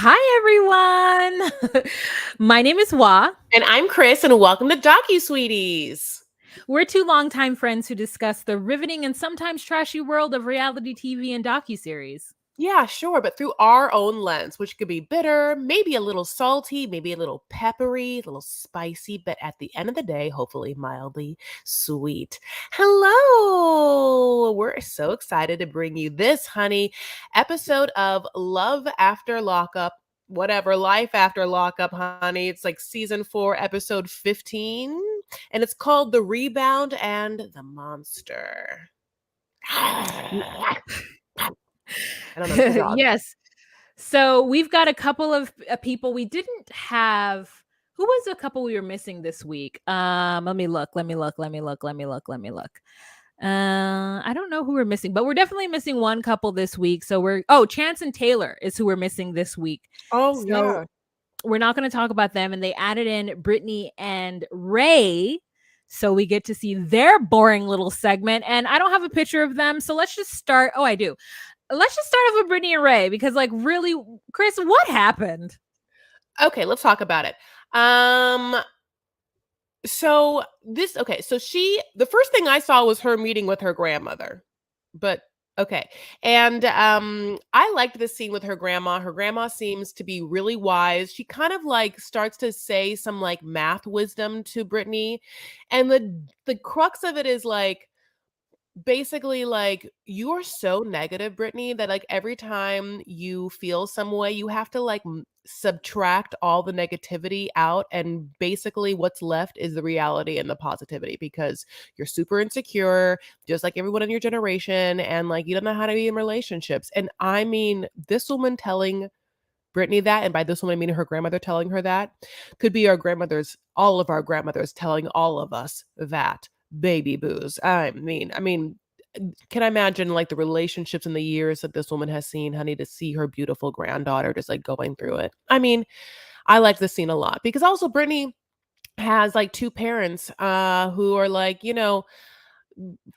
Hi, everyone. My name is Wa. And I'm Chris, and welcome to Docu Sweeties. We're two longtime friends who discuss the riveting and sometimes trashy world of reality TV and docuseries. Yeah, sure, but through our own lens, which could be bitter, maybe a little salty, maybe a little peppery, a little spicy, but at the end of the day, hopefully mildly sweet. Hello! We're so excited to bring you this, honey, episode of Love After Lockup. Whatever, life after lockup, honey. It's like season 4, episode 15, and it's called The Rebound and the Monster. I don't know, it's the dog. Yes. So we've got a couple of people we didn't have. Who was a couple we were missing this week? Let me look. I don't know who we're missing, but we're definitely missing one couple this week. So Chance and Taylor is who we're missing this week. Oh, So yeah. we're not going to talk about them. And they added in Brittany and Ray. So we get to see their boring little segment. And I don't have a picture of them. So let's just start. Oh, I do. Let's just start off with Brittany and Ray because, like, really, Chris, what happened? Okay, let's talk about it. So the first thing I saw was her meeting with her grandmother. But okay. And I liked this scene with her grandma. Her grandma seems to be really wise. She kind of like starts to say some like math wisdom to Brittany. And the crux of it is like basically like you're so negative, Brittany, that like every time you feel some way you have to like subtract all the negativity out, and basically what's left is the reality and the positivity, because you're super insecure just like everyone in your generation, and like you don't know how to be in relationships. And I mean, this woman telling Brittany that, and by this woman I mean her grandmother telling her that, could be all of our grandmothers telling all of us that. Baby booze. I mean, can I imagine like the relationships and the years that this woman has seen, honey, to see her beautiful granddaughter just like going through it. I mean, I like this scene a lot because also Brittany has like two parents who are like,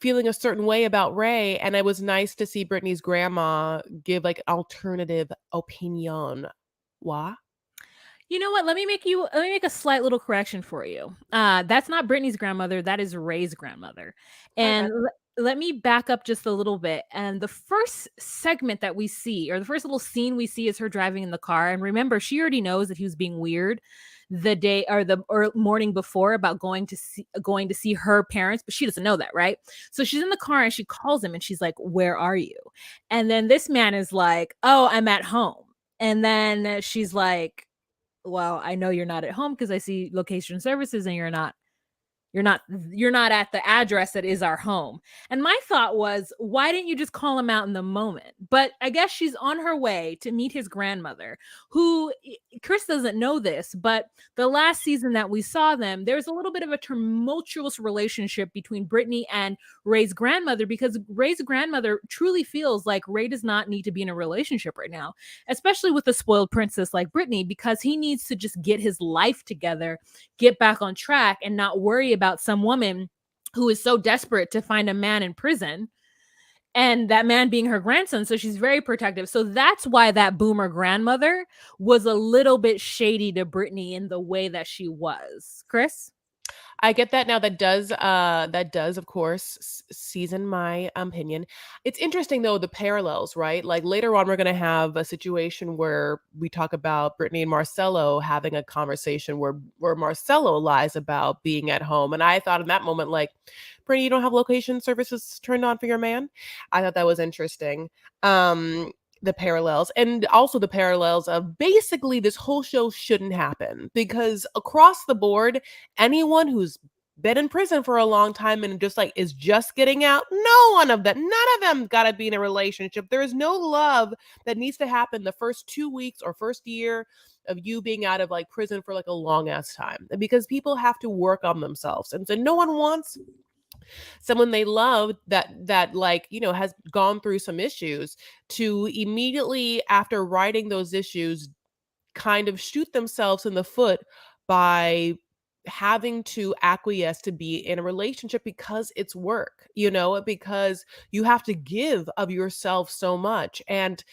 feeling a certain way about Ray, and it was nice to see Brittany's grandma give like an alternative opinion. Why? You know what? Let me make a slight little correction for you. That's not Brittany's grandmother. That is Ray's grandmother. My And bad. let me back up just a little bit. And the first segment that we see, or the first little scene we see, is her driving in the car. And remember, she already knows that he was being weird the day or morning before about going to see her parents, but she doesn't know that, right? So she's in the car and she calls him and she's like, "Where are you?" And then this man is like, "Oh, I'm at home." And then she's like, "Well, I know you're not at home because I see location services and you're not at the address that is our home." And my thought was, why didn't you just call him out in the moment? But I guess she's on her way to meet his grandmother, who Chris doesn't know this, but the last season that we saw them, there's a little bit of a tumultuous relationship between Brittany and Ray's grandmother, because Ray's grandmother truly feels like Ray does not need to be in a relationship right now, especially with a spoiled princess like Brittany, because he needs to just get his life together, get back on track, and not worry about some woman who is so desperate to find a man in prison, and that man being her grandson. So she's very protective. So that's why that boomer grandmother was a little bit shady to Brittany in the way that she was. Chris? I get that now. That does of course season my opinion. It's interesting though, the parallels, right? Like later on we're going to have a situation where we talk about Brittany and Marcelo having a conversation where Marcelo lies about being at home, and I thought in that moment like, Brittany, you don't have location services turned on for your man? I thought that was interesting. The parallels, and also the parallels of basically this whole show shouldn't happen, because across the board, anyone who's been in prison for a long time and just like is just getting out, none of them gotta be in a relationship. There is no love that needs to happen the first 2 weeks or first year of you being out of like prison for like a long ass time, because people have to work on themselves, and so no one wants someone they love that like, has gone through some issues, to immediately after writing those issues kind of shoot themselves in the foot by having to acquiesce to be in a relationship because it's work, because you have to give of yourself so much. And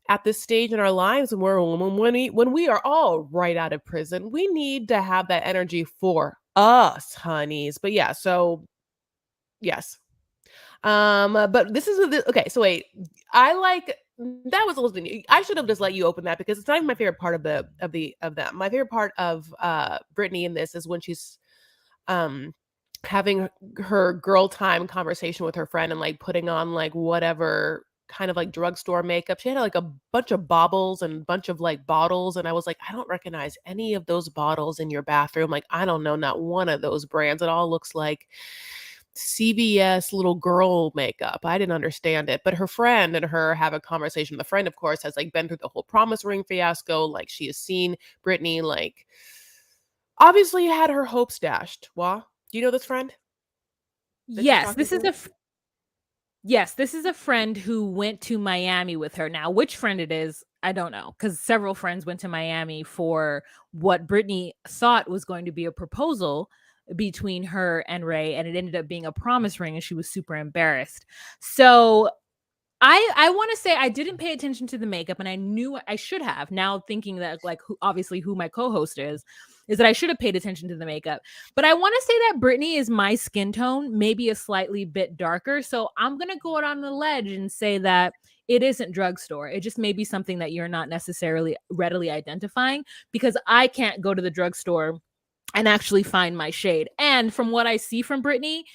at this stage in our lives when we are all right out of prison, we need to have that energy for us, honeys. But yeah, so yes. But this is okay. So wait, I like that was a little bit. I should have just let you open that because it's not even my favorite part of of them. My favorite part of Brittany in this is when she's um having her girl time conversation with her friend and like putting on like whatever kind of like drugstore makeup. She had like a bunch of baubles and a bunch of like bottles. And I was like, I don't recognize any of those bottles in your bathroom. Like, I don't know, not one of those brands. It all looks like CBS little girl makeup. I didn't understand it. But her friend and her have a conversation. The friend, of course, has like been through the whole promise ring fiasco. Like she has seen Brittany like obviously had her hopes dashed. Wah. Do you know this friend that she's Yes, talking this is to? yes, this is a friend who went to Miami with her. Now, which friend it is, I don't know, because several friends went to Miami for what Brittany thought was going to be a proposal between her and Ray, and it ended up being a promise ring, and she was super embarrassed. So I want to say I didn't pay attention to the makeup, and I knew I should have. Now thinking that like obviously who my co-host is that I should have paid attention to the makeup. But I want to say that Brittany is my skin tone, maybe a slightly bit darker. So I'm gonna go out on the ledge and say that it isn't drugstore. It just may be something that you're not necessarily readily identifying because I can't go to the drugstore and actually find my shade. And from what I see from Brittany,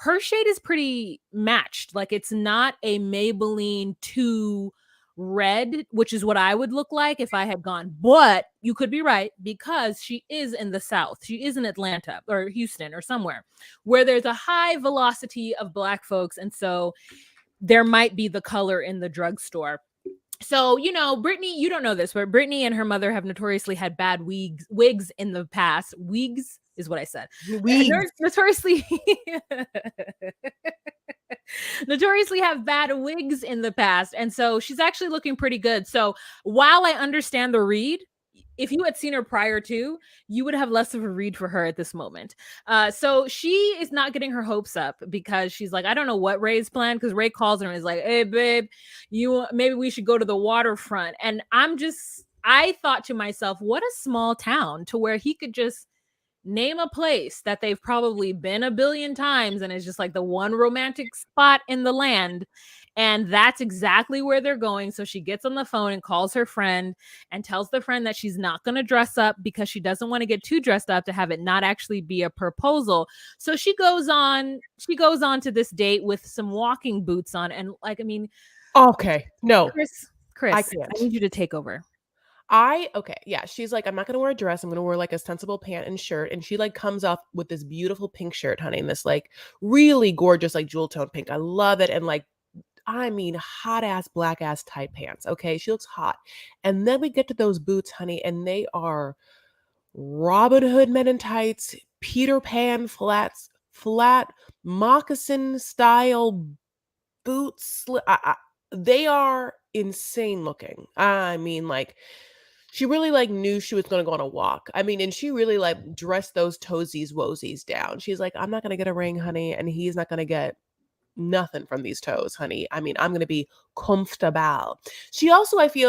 her shade is pretty matched. Like it's not a Maybelline 2 red, which is what I would look like if I had gone. But you could be right because she is in the South. She is in Atlanta or Houston or somewhere where there's a high velocity of Black folks. And so there might be the color in the drugstore. So, you know, Brittany, you don't know this, but Brittany and her mother have notoriously had bad wigs in the past. Wigs is what I said. Wigs. Notoriously notoriously have bad wigs in the past. And so she's actually looking pretty good. So while I understand the read, if you had seen her prior to, you would have less of a read for her at this moment. So she is not getting her hopes up because she's like, I don't know what Ray's plan because Ray calls her and is like, hey, babe, maybe we should go to the waterfront. And I thought to myself, what a small town to where he could just name a place that they've probably been a billion times and it's just like the one romantic spot in the land. And that's exactly where they're going. So she gets on the phone and calls her friend and tells the friend that she's not going to dress up because she doesn't want to get too dressed up to have it not actually be a proposal. So she goes on to this date with some walking boots on. And like, I mean, Okay. No, Chris, I Chris, I can't. need you to take over. Okay, yeah, she's like, I'm not gonna wear a dress. I'm gonna wear like a sensible pant and shirt. And she like comes up with this beautiful pink shirt, honey, and this like really gorgeous, like jewel tone pink. I love it. And like, I mean, hot ass, black ass tight pants. Okay, she looks hot. And then we get to those boots, honey, and they are Robin Hood men in tights, Peter Pan flat moccasin style boots. They are insane looking. I mean, like she really like knew she was going to go on a walk. I mean, and she really like dressed those toesies woesies down. She's like, I'm not going to get a ring, honey, and he's not going to get nothing from these toes, honey. I mean, I'm going to be comfortable. She also, I think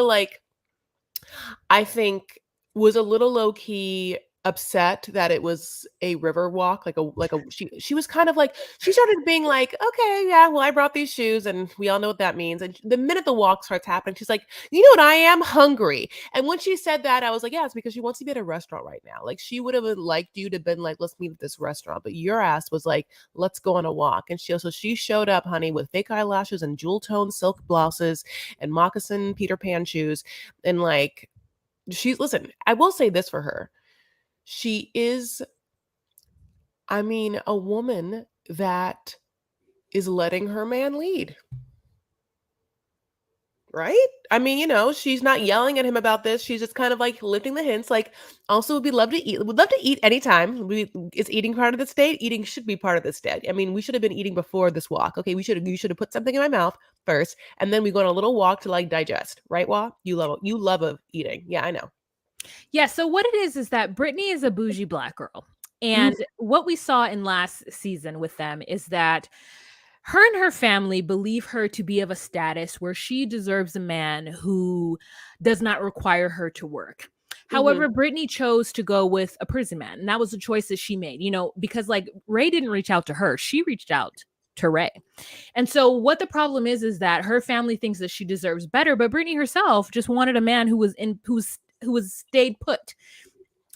was a little low key upset that it was a river walk, she was kind of like she started being like, okay, yeah, well, I brought these shoes and we all know what that means. And the minute the walk starts happening, she's like, you know what, I am hungry. And when she said that, I was like, yeah, it's because she wants to be at a restaurant right now. Like she would have liked you to been like, let's meet at this restaurant, but your ass was like, let's go on a walk. And she showed up, honey, with fake eyelashes and jewel tone silk blouses and moccasin Peter Pan shoes. And like listen, I will say this for her. She is, I mean, a woman that is letting her man lead. Right? I mean, you know, she's not yelling at him about this. She's just kind of like lifting the hints. Like, also would love to eat. Would love to eat anytime. Is eating part of this date? Eating should be part of this date. I mean, we should have been eating before this walk. Okay, you should have put something in my mouth first, and then we go on a little walk to like digest. Right, Wah? You love of eating. Yeah, I know. Yeah, so what it is that Brittany is a bougie Black girl. Mm. And what we saw in last season with them is that her and her family believe her to be of a status where she deserves a man who does not require her to work. Mhm. However, Brittany chose to go with a prison man, and that was the choice that she made, because like Ray didn't reach out to her, she reached out to Ray. And so what the problem is that her family thinks that she deserves better, but Brittany herself just wanted a man who was stayed put.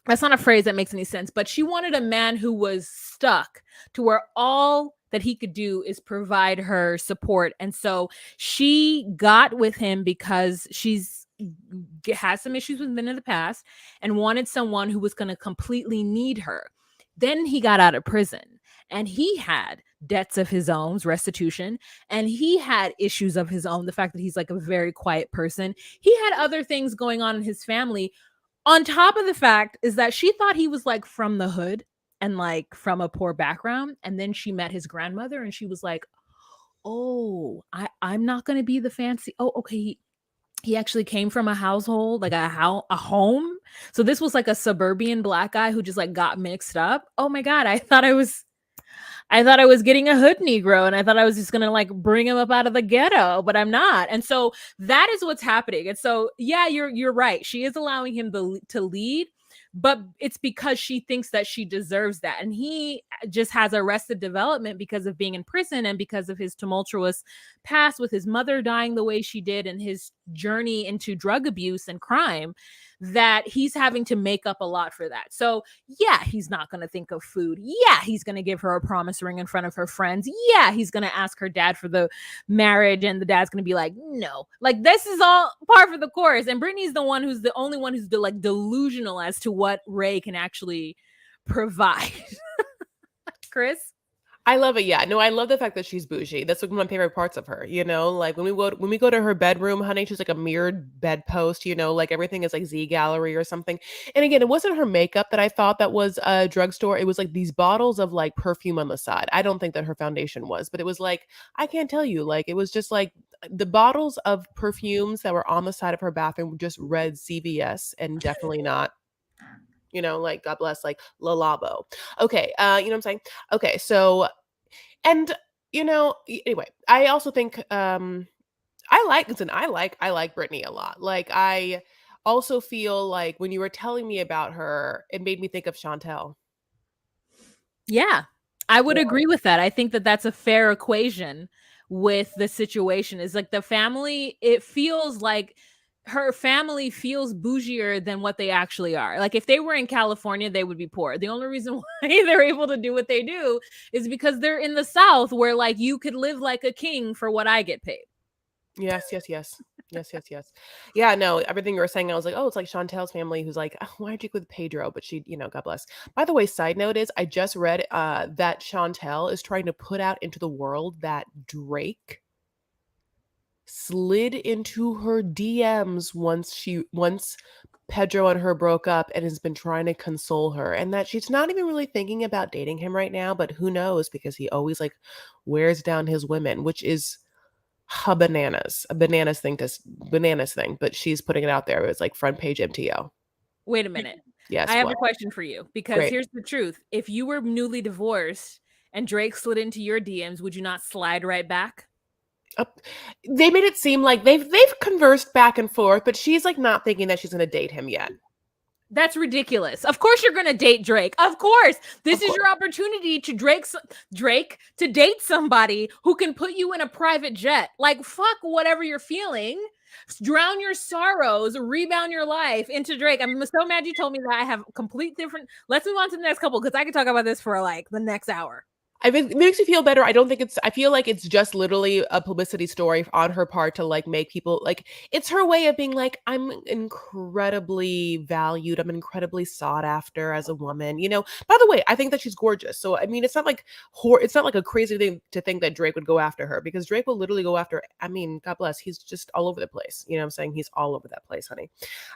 That's not a phrase that makes any sense, but she wanted a man who was stuck to where all that he could do is provide her support. And so she got with him because she's has some issues with men in the past and wanted someone who was going to completely need her. Then he got out of prison and he had debts of his own, restitution, and he had issues of his own. The fact that he's like a very quiet person, he had other things going on in his family, on top of the fact is that she thought he was like from the hood and like from a poor background. And then she met his grandmother and she was like, oh, I'm not going to be the fancy. Oh, okay. He actually came from a household, like a home. So this was like a suburban black guy who just like got mixed up. Oh my God. I thought I was getting a hood Negro and I thought I was just going to like bring him up out of the ghetto, but I'm not. And so that is what's happening. And so, yeah, you're right. She is allowing him to lead, but it's because she thinks that she deserves that. And he just has arrested development because of being in prison and because of his tumultuous past with his mother dying the way she did and his journey into drug abuse and crime, that he's having to make up a lot for that. So, yeah, he's not going to think of food. Yeah, he's going to give her a promise ring in front of her friends. Yeah, he's going to ask her dad for the marriage, and the dad's going to be like, no. Like, this is all par for the course. And Brittany's the only one who's like delusional as to what Ray can actually provide. Chris? I love it. Yeah. No, I love the fact that she's bougie. That's like one of my favorite parts of her. Like when we go to her bedroom, honey, she's like a mirrored bedpost, like everything is like Z Gallery or something. And again, it wasn't her makeup that I thought that was a drugstore. It was like these bottles of like perfume on the side. I don't think that her foundation was, but it was like, I can't tell you, like it was just like the bottles of perfumes that were on the side of her bathroom just read CVS and definitely not, like God bless, like La Labo. Okay. You know what I'm saying? Okay. So, and anyway, I also think I like Britney a lot. Like I also feel like when you were telling me about her, it made me think of Chantel. Yeah, I would Yeah. agree with that. I think that that's a fair equation with the situation. Is like the family, it feels like her family feels bougier than what they actually are. Like if they were in California, they would be poor. The only reason why they're able to do what they do is because they're in the South where like you could live like a king for what I get paid. Yes, yes, yes. Yes, yes, yes. Yeah, no, everything you were saying, I was like, oh, it's like Chantel's family who's like, oh, why'd you go with Pedro? But she, God bless. By the way, side note is I just read that Chantel is trying to put out into the world that Drake slid into her DMs once Pedro and her broke up and has been trying to console her, and that she's not even really thinking about dating him right now, but who knows, because he always like wears down his women, which is a bananas thing, but she's putting it out there. It's like front page MTO. Wait a minute. Yes, I have what? a question for you because Great. here's the truth. If you were newly divorced and Drake slid into your DMs, would you not slide right back? They made it seem like they've conversed back and forth, but she's like not thinking that she's going to date him yet. That's ridiculous. Of course you're going to date Drake. Of course. This Of is course. your opportunity to Drake to date somebody who can put you in a private jet. Like fuck whatever you're feeling. Drown your sorrows, rebound your life into Drake. I'm so mad you told me that. I have complete different. Let's move on to the next couple because I could talk about this for like the next hour. It makes me feel better. I feel like it's just literally a publicity story on her part to like make people like, it's her way of being like, I'm incredibly valued. I'm incredibly sought after as a woman. By the way, I think that she's gorgeous. So, I mean, it's not like a crazy thing to think that Drake would go after her, because Drake will literally go after, I mean, God bless. He's just all over the place. You know what I'm saying? He's all over that place, honey.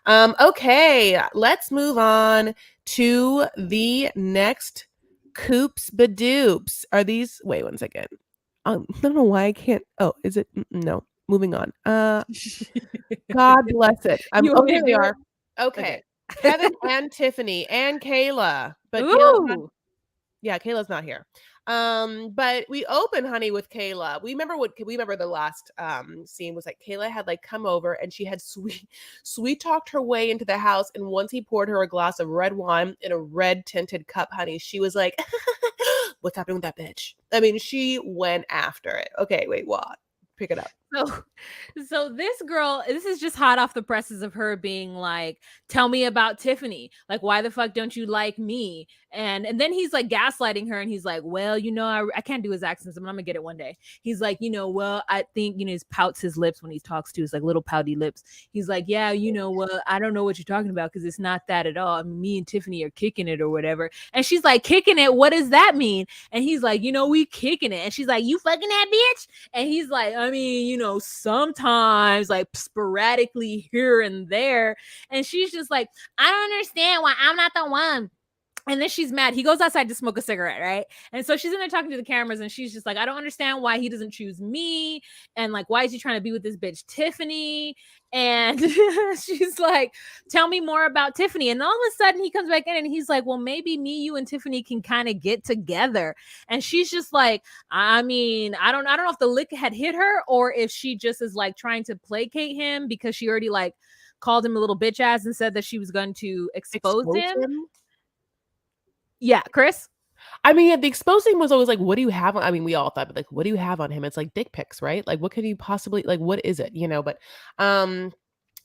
Okay. Let's move on to the next Coops Badoops. Are these, wait one second. I don't know why I can't. Oh, is it? No. Moving on. God bless it. Here they are. Okay. Kevin and Tiffany and Kayla. But Ooh. Kayla's not here. But we open, honey, with Kayla. We remember the last scene was like Kayla had like come over and she had sweet talked her way into the house. And once he poured her a glass of red wine in a red tinted cup, honey, she was like, what's happening with that bitch? I mean, she went after it. Okay, wait, what? Pick it up. So, so this girl, this is just hot off the presses of her being like, "Tell me about Tiffany. Like, why the fuck don't you like me?" And then he's like gaslighting her, and he's like, "Well, I can't do his accents, but I'm gonna get it one day." He's like, "Well, I think he pouts his lips when he talks to his like little pouty lips." He's like, "Yeah, well, I don't know what you're talking about because it's not that at all. I mean, me and Tiffany are kicking it or whatever." And she's like, "Kicking it? What does that mean?" And he's like, "We kicking it." And she's like, "You fucking that bitch?" And he's like, "I mean, sometimes like sporadically here and there." And she's just like, "I don't understand why I'm not the one." And then she's mad. He goes outside to smoke a cigarette, right? And so she's in there talking to the cameras, and she's just like, "I don't understand why he doesn't choose me. And like, why is he trying to be with this bitch, Tiffany?" And she's like, "Tell me more about Tiffany." And all of a sudden he comes back in and he's like, "Well, maybe me, you, and Tiffany can kind of get together." And she's just like, I mean, I don't know if the lick had hit her or if she just is like trying to placate him because she already like called him a little bitch ass and said that she was going to expose Expose him. him? Yeah, Chris. I mean, yeah, the exposing was always like, what do you have on? I mean, we all thought, but like, what do you have on him? It's like dick pics, right? Like, what could you possibly like? What is it? But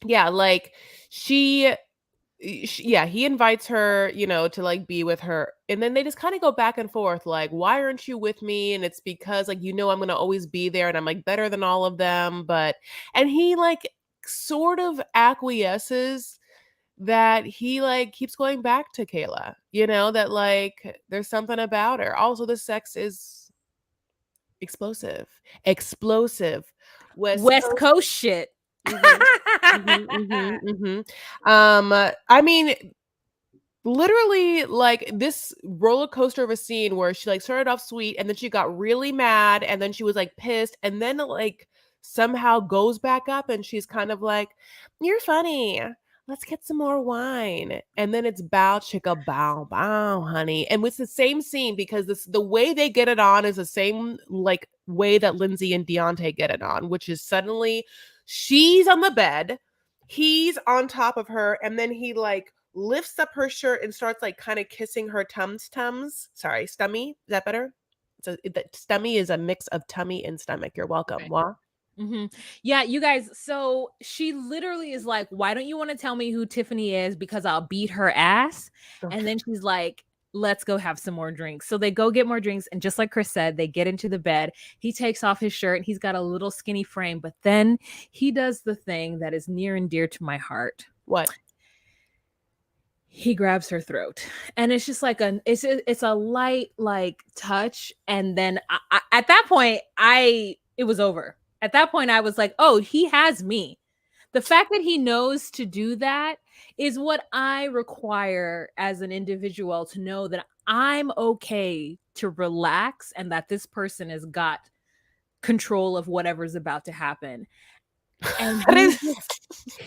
yeah, like she, yeah, he invites her, to like be with her, and then they just kind of go back and forth, like, why aren't you with me? And it's because like I'm gonna always be there, and I'm like better than all of them, and he like sort of acquiesces that he like keeps going back to Kayla, that like there's something about her. Also, the sex is explosive, explosive. West West Coast. Coast shit. Mhm, mhm, mhm, mhm. I mean, literally, like this roller coaster of a scene where she like started off sweet and then she got really mad and then she was like pissed and then like somehow goes back up and she's kind of like, "You're funny. Let's get some more wine." And then it's bow chicka bow bow, honey. And it's the same scene because the way they get it on is the same like way that Lindsay and Deontay get it on, which is suddenly she's on the bed, he's on top of her, and then he like lifts up her shirt and starts like kind of kissing her tums. Sorry, stummy. Is that better? That stummy is a mix of tummy and stomach. You're welcome. Okay. What? Yeah, you guys. So she literally is like, "Why don't you want to tell me who Tiffany is? Because I'll beat her ass." And then she's like, "Let's go have some more drinks." So they go get more drinks. And just like Chris said, they get into the bed. He takes off his shirt. He's got a little skinny frame, but then he does the thing that is near and dear to my heart. What? He grabs her throat, and it's just like it's a light like touch, and then at that point it was over. At that point I was like, "Oh, he has me." The fact that he knows to do that is what I require as an individual, to know that I'm okay to relax and that this person has got control of whatever's about to happen. And That he is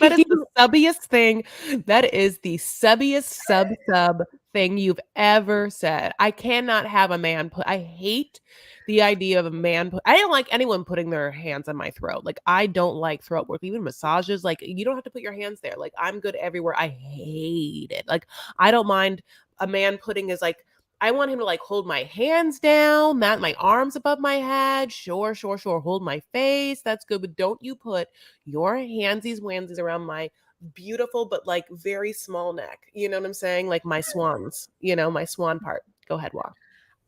that is the subbiest thing. That is the subbiest sub thing you've ever said. I cannot have a man put I hate the idea of a man I don't like anyone putting their hands on my throat. Like I don't like throat work, even massages. Like you don't have to put your hands there. Like I'm good everywhere. I hate it. Like I don't mind a man putting his like I want him to like hold my hands down, not my arms above my head. Sure, sure, sure. Hold my face. That's good. But don't you put your handsies wansies around my beautiful but like very small neck. You know what I'm saying? Like my swans, my swan part. Go ahead, Wa.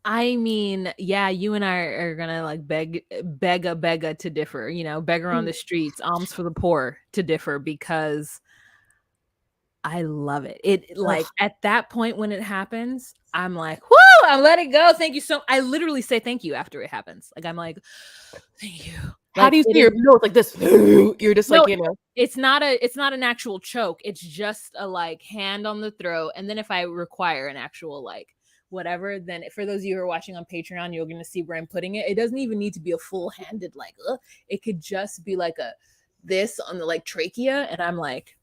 I mean, yeah, you and I are gonna like beg to differ, beggar on the streets, alms for the poor to differ, because I love it. It like Ugh. at that point when it happens, I'm like, whoo, I'm letting go. Thank you so I literally say thank you after it happens. Like I'm like, thank you. How Like do you it say your is no? It's like this. You're just no, like it's not an actual choke. It's just a like hand on the throat. And then if I require an actual like whatever, then for those of you who are watching on Patreon, you're gonna see where I'm putting it. It doesn't even need to be a full-handed like it could just be like a this on the like trachea, and I'm like,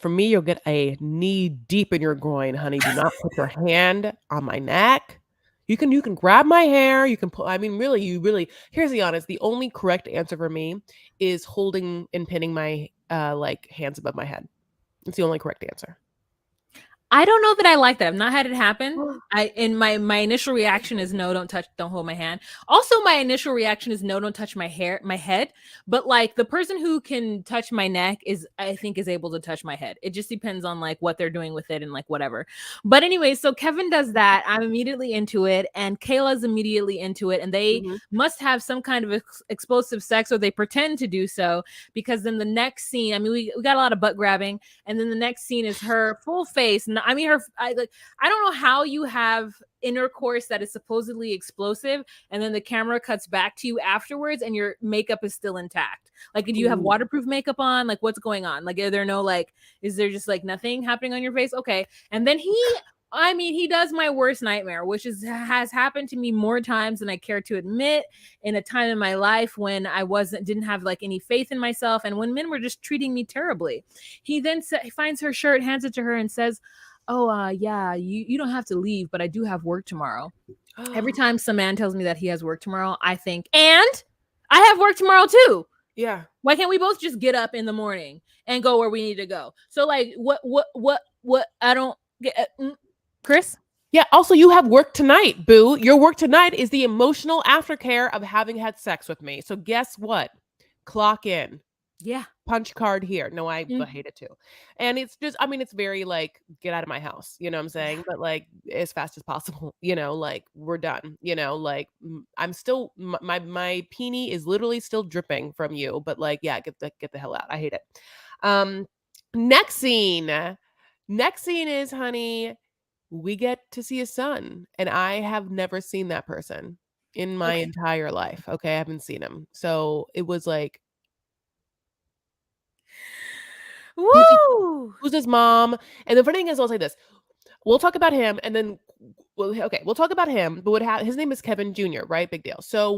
from me, you'll get a knee deep in your groin, honey. Do not put your hand on my neck. You can grab my hair. You can pull. I mean, really, you really. Here's the honest. The only correct answer for me is holding and pinning my like hands above my head. It's the only correct answer. I don't know that I like that. I've not had it happen. My initial reaction is no, don't hold my hand. Also, my initial reaction is no, don't touch my head. But like the person who can touch my neck I think is able to touch my head. It just depends on like what they're doing with it and like whatever. But anyway, so Kevin does that. I'm immediately into it, and Kayla's immediately into it, and they Mhm. must have some kind of explosive sex, or they pretend to do so, because then the next scene, I mean, we got a lot of butt grabbing, and then the next scene is her full face. I mean, I don't know how you have intercourse that is supposedly explosive, and then the camera cuts back to you afterwards, and your makeup is still intact. Like, do you have Ooh. waterproof makeup on? Like, what's going on? Like, are there no like, is there just like nothing happening on your face? Okay, and then I mean, he does my worst nightmare, which has happened to me more times than I care to admit, in a time in my life when I didn't have like any faith in myself, and when men were just treating me terribly. He then finds her shirt, hands it to her, and says, "Oh, yeah, you don't have to leave, but I do have work tomorrow." Every time some man tells me that he has work tomorrow, I think, and I have work tomorrow too. Yeah. Why can't we both just get up in the morning and go where we need to go? So like, what? I don't get, Chris. Yeah. Also, you have work tonight, boo. Your work tonight is the emotional aftercare of having had sex with me. So guess what? Clock in. Yeah. Punch card here. No, I Mm. hate it too. And it's just, I mean, it's very like, get out of my house, you know what I'm Yeah. saying? But like as fast as possible, like we're done, like I'm still, my peenie is literally still dripping from you, but like, yeah, get the hell out. I hate it. Um, next scene. Next scene is, honey, we get to see a son, and I have never seen that person in my Okay. entire life. Okay, I haven't seen him. So it was like, who's his, Woo! who's his mom? And the funny thing is, I'll say this: we'll talk about him, and then we'll talk about him. But his name is Kevin Jr., right? Big deal. So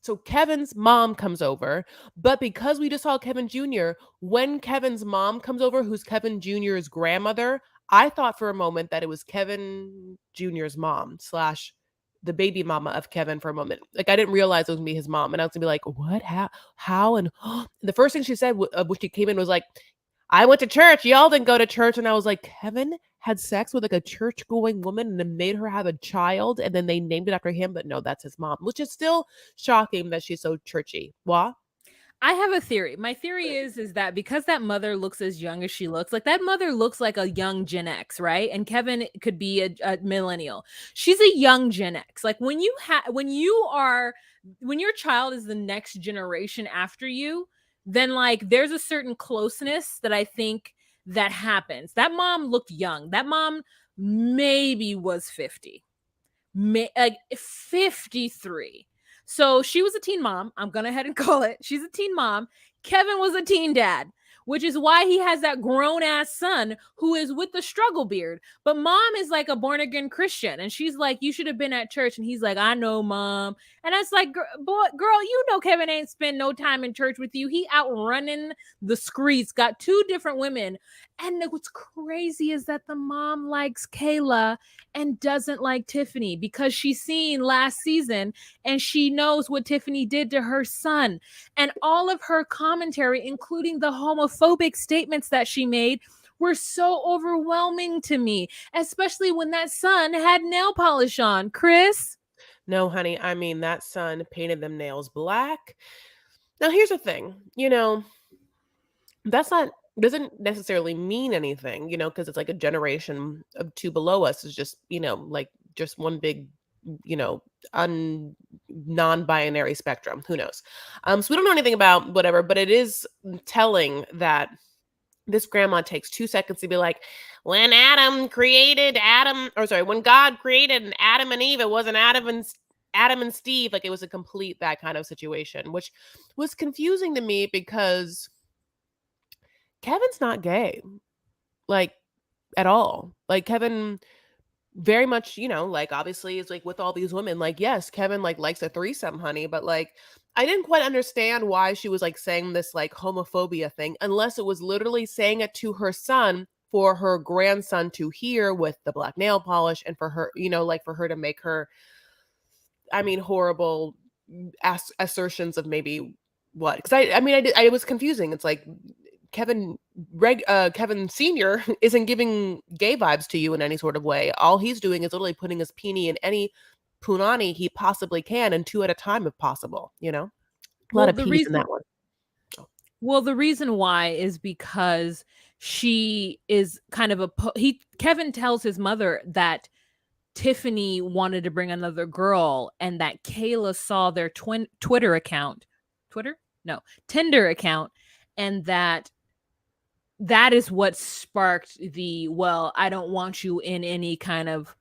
so Kevin's mom comes over, but because we just saw Kevin Jr., when Kevin's mom comes over, who's Kevin Jr.'s grandmother, I thought for a moment that it was Kevin Jr.'s mom slash the baby mama of Kevin for a moment. Like I didn't realize it was gonna be his mom, and I was gonna be like, "What? How?" And the first thing she said when she came in was like, "I went to church. Y'all didn't go to church." And I was like, Kevin had sex with like a church going woman and then made her have a child, and then they named it after him. But no, that's his mom, which is still shocking that she's so churchy. What? I have a theory. My theory is that because that mother looks as young as she looks, like that mother looks like a young Gen X, right? And Kevin could be a millennial. She's a young Gen X. Like when your child is the next generation after you, then like there's a certain closeness that I think that happens. That mom looked young. That mom maybe was 50, like 53. So she was a teen mom. I'm going to head and call it. She's a teen mom. Kevin was a teen dad, which is why he has that grown ass son who is with the struggle beard. But mom is like a born again Christian. And she's like, you should have been at church. And he's like, I know, mom. And it's like, girl, you know, Kevin ain't spend no time in church with you. He out running the streets, got two different women. And what's crazy is that the mom likes Kayla and doesn't like Tiffany because she's seen last season and she knows what Tiffany did to her son. And all of her commentary, including the homophobic statements that she made, were so overwhelming to me, especially when that son had nail polish on. Chris? No, honey. I mean, that son painted them nails black. Now, here's the thing. That's not doesn't necessarily mean anything, because it's like a generation of two below us is just, like just one big, you know, non-binary spectrum. Who knows? So we don't know anything about whatever, but it is telling that this grandma takes 2 seconds to be like, when when God created Adam and Eve, it wasn't Adam and Steve. Like it was a complete that kind of situation, which was confusing to me because Kevin's not gay, like, at all. Like, Kevin very much, like, obviously is, like, with all these women. Like, yes, Kevin, like, likes a threesome, honey, but, like, I didn't quite understand why she was like saying this like homophobia thing, unless it was literally saying it to her son for her grandson to hear with the black nail polish, and for her, like for her to make her, I mean, horrible assertions of maybe what? Because I was confusing. It's like Kevin Kevin Senior isn't giving gay vibes to you in any sort of way. All he's doing is literally putting his peenie in any punani he possibly can, and two at a time if possible. A lot Well, of the peas in reason that one. well, the reason why is because she is kind of Kevin tells his mother that Tiffany wanted to bring another girl and that Kayla saw their Twitter account. Twitter? No, Tinder account, and that is what sparked the, well, I don't want you in any kind of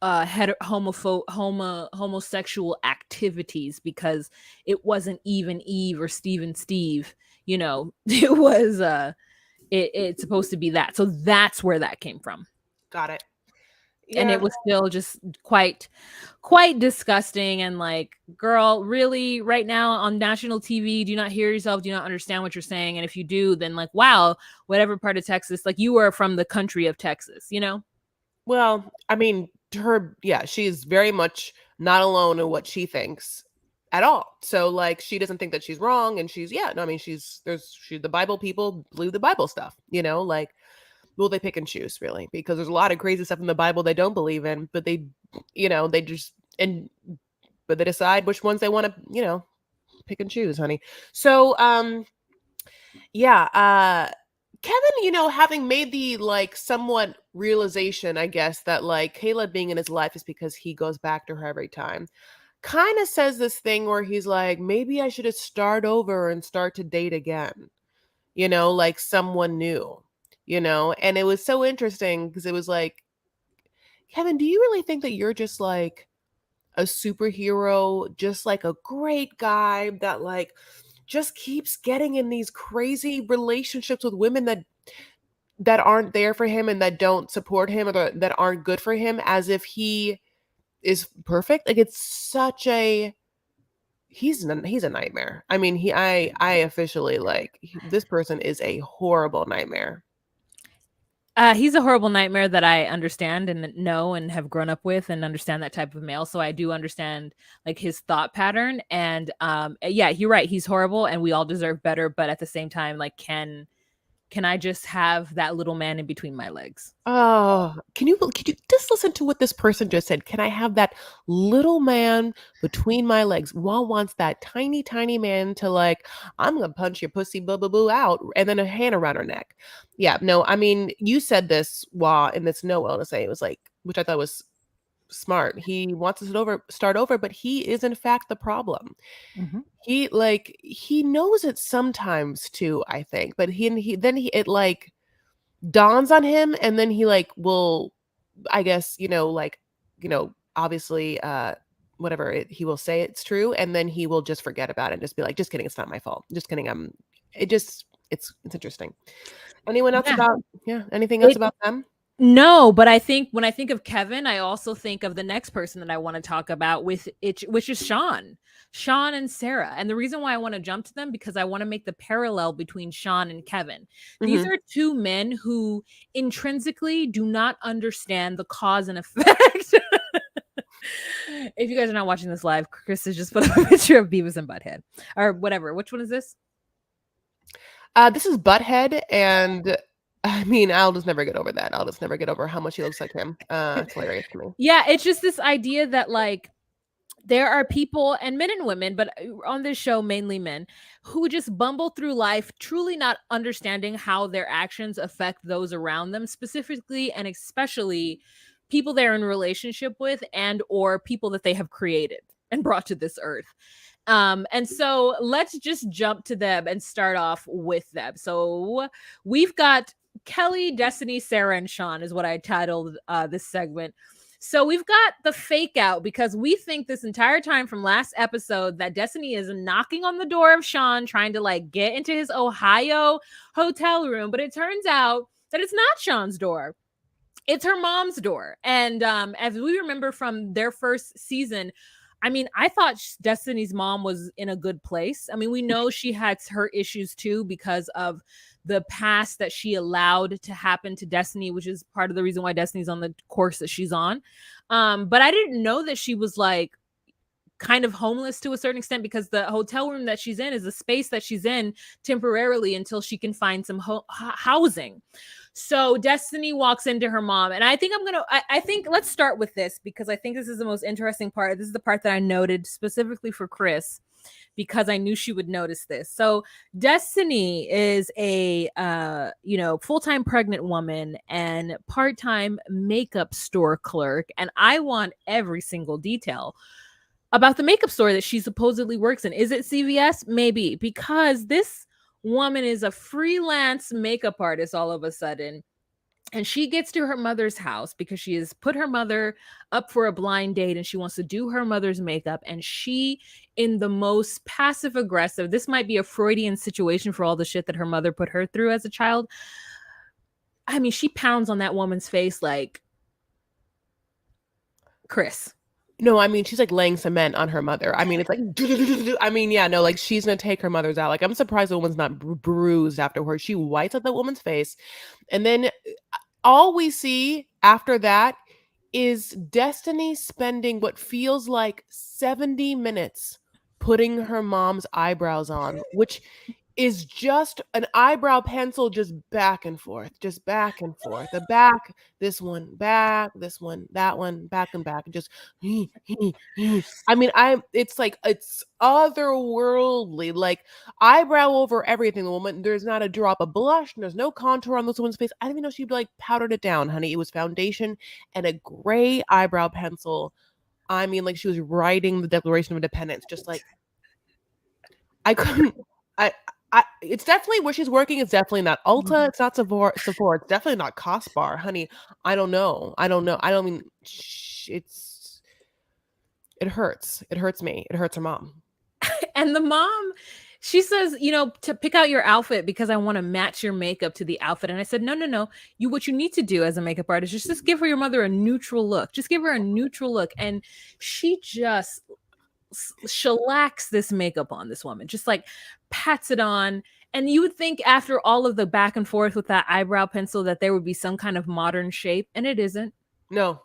homosexual activities, because it wasn't even Eve or Steve. It was it's supposed to be that. So that's where that came from. Got it. And Yeah. it was still just quite disgusting, and like, girl, really, right now on national TV, do you not hear yourself? Do you not understand what you're saying? And if you do, then like, wow, whatever part of Texas, like, you are from the country of Texas. Well, I mean, to her, yeah, she's very much not alone in what she thinks at all. So like she doesn't think that she's wrong, and she's, yeah, no, I mean, the Bible people believe the Bible stuff, like, well, they pick and choose really, because there's a lot of crazy stuff in the Bible they don't believe in, but they just, but they decide which ones they want to, pick and choose, honey. So yeah, Kevin, having made the like somewhat realization, I guess, that like Kayla being in his life is because he goes back to her every time, kind of says this thing where he's like, maybe I should have start over and start to date again, like someone new, and it was so interesting because it was like, Kevin, do you really think that you're just like a superhero, just like a great guy that like just keeps getting in these crazy relationships with women that aren't there for him and that don't support him, or that aren't good for him, as if he is perfect? Like, it's such a he's a nightmare. I mean, I officially like this person is a horrible nightmare. He's a horrible nightmare that I understand and know and have grown up with and understand that type of male. So I do understand like his thought pattern. And yeah, you're right. He's horrible and we all deserve better. But at the same time, like, can I just have that little man in between my legs? Oh, can you just listen to what this person just said? Can I have that little man between my legs? Juan wants that tiny, tiny man to like, I'm gonna punch your pussy boo boo boo out, and then a hand around her neck. Yeah, no, I mean, you said this, Wah, and it's no well to say. It was like, which I thought was smart. He wants to start over, but he is in fact the problem. Mm-hmm. He knows it sometimes too, I think, but it like dawns on him, and then he like will, I guess, like, obviously whatever he will say it's true, and then he will just forget about it and just be like, just kidding, it's not my fault, just kidding. It's interesting. Anyone else Yeah. about yeah anything else It, about them? No, but I think when I think of Kevin, I also think of the next person that I want to talk about with it, which is Sean and Sarah. And the reason why I want to jump to them, because I want to make the parallel between Sean and Kevin. These Hmm. are two men who intrinsically do not understand the cause and effect. If you guys are not watching this live, Chris has just put up a picture of Beavis and Butthead or whatever. Which one is this? This is Butthead, and I mean, I'll just never get over that. I'll just never get over how much he looks like him. It's hilarious to me. Yeah, it's just this idea that like there are people, and men and women, but on this show mainly men, who just bumble through life truly not understanding how their actions affect those around them, specifically and especially people they're in relationship with and or people that they have created and brought to this earth. And so let's just jump to them and start off with them. So we've got Kelly, Destiny, Sarah, and Sean is what I titled this segment. So we've got the fake out, because we think this entire time from last episode that Destiny is knocking on the door of Sean, trying to like get into his Ohio hotel room. But it turns out that it's not Sean's door. It's her mom's door. And as we remember from their first season, I mean, I thought Destiny's mom was in a good place. I mean, we know she had her issues too because of the past that she allowed to happen to Destiny, which is part of the reason why Destiny's on the course that she's on. But I didn't know that she was like kind of homeless to a certain extent, because the hotel room that she's in is a space that she's in temporarily until she can find some housing. So Destiny walks into her mom, and I think I think let's start with this, because I think this is the most interesting part. This is the part that I noted specifically for Chris, because I knew she would notice this. So Destiny is a full-time pregnant woman and part-time makeup store clerk, and I want every single detail about the makeup store that she supposedly works in. Is it CVS? Maybe, because this woman is a freelance makeup artist all of a sudden. And she gets to her mother's house because she has put her mother up for a blind date and she wants to do her mother's makeup. And she, in the most passive aggressive, this might be a Freudian situation for all the shit that her mother put her through as a child. I mean, she pounds on that woman's face like, Chris. No, I mean, she's like laying cement on her mother. I mean, it's like, I mean, yeah, no, like she's gonna take her mother's out. Like, I'm surprised the woman's not bruised afterwards. She whites at the woman's face. And then all we see after that is Destiny spending what feels like 70 minutes putting her mom's eyebrows on, which is just an eyebrow pencil, just back and forth, just back and forth. The back, this one, back, this one, that one, back and back, and just. I mean, it's like it's otherworldly, like eyebrow over everything. The woman, there's not a drop of blush, and there's no contour on this woman's face. I didn't even know she'd like powdered it down, honey. It was foundation and a gray eyebrow pencil. I mean, like she was writing the Declaration of Independence, just like I couldn't. It's definitely where she's working. It's definitely not Ulta. It's not Sephora. It's definitely not Cost Bar, honey. I don't know. I don't mean. It hurts. It hurts me. It hurts her mom. And the mom, she says, to pick out your outfit because I want to match your makeup to the outfit. And I said, no. What you need to do as a makeup artist is just give her your mother a neutral look. Just give her a neutral look. And she just shellacks this makeup on this woman, just like pats it on. And you would think after all of the back and forth with that eyebrow pencil that there would be some kind of modern shape, and it isn't. No,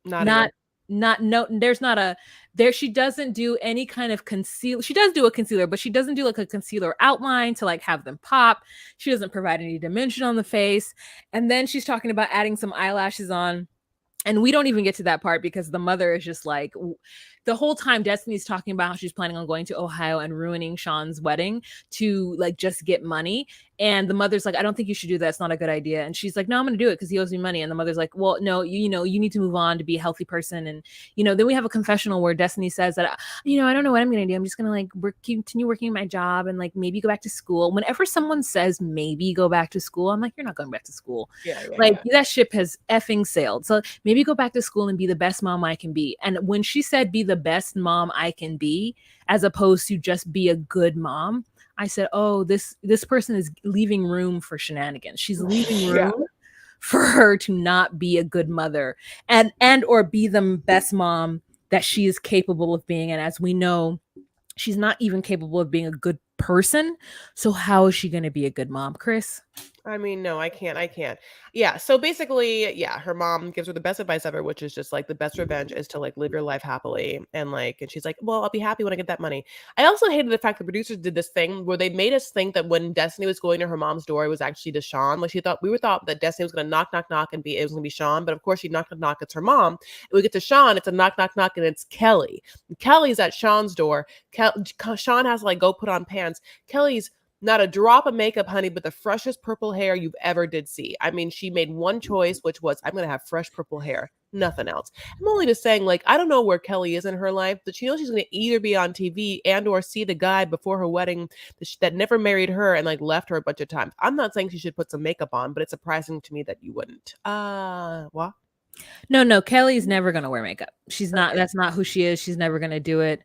not there's not a there. She doesn't do any kind of conceal. She does do a concealer, but she doesn't do like a concealer outline to like have them pop. She doesn't provide any dimension on the face. And then she's talking about adding some eyelashes on. And we don't even get to that part because the mother is just like, the whole time Destiny's talking about how she's planning on going to Ohio and ruining Sean's wedding to like just get money. And the mother's like, I don't think you should do that. It's not a good idea. And she's like, no, I'm going to do it because he owes me money. And the mother's like, well, no, you need to move on to be a healthy person. And, then we have a confessional where Destiny says that, I don't know what I'm going to do. I'm just going to like continue working my job and like maybe go back to school. Whenever someone says maybe go back to school, I'm like, you're not going back to school. That ship has effing sailed. So maybe go back to school and be the best mom I can be. And when she said be the best mom I can be, as opposed to just be a good mom, I said, oh, this person is leaving room for shenanigans. She's leaving room for her to not be a good mother and or be the best mom that she is capable of being. And as we know, she's not even capable of being a good person. So how is she going to be a good mom, Chris? I mean, no, I can't. Yeah. So basically, yeah, her mom gives her the best advice ever, which is just like the best revenge is to like live your life happily. And she's like, well, I'll be happy when I get that money. I also hated the fact the producers did this thing where they made us think that when Destiny was going to her mom's door, it was actually Deshawn. Like we thought that Destiny was going to knock, knock, knock and it was going to be Sean. But of course she knock, knock, knock. It's her mom. And we get to Sean. It's a knock, knock, knock. And it's Kelly. And Kelly's at Sean's door. Sean has to like go put on pants. Kelly's not a drop of makeup, honey, but the freshest purple hair you've ever did see. I mean, she made one choice, which was, I'm going to have fresh purple hair. Nothing else. I'm only just saying, like, I don't know where Kelly is in her life, but she knows she's going to either be on TV and or see the guy before her wedding that never married her and, like, left her a bunch of times. I'm not saying she should put some makeup on, but it's surprising to me that you wouldn't. What? No, Kelly's never going to wear makeup. She's not. Okay. That's not who she is. She's never going to do it.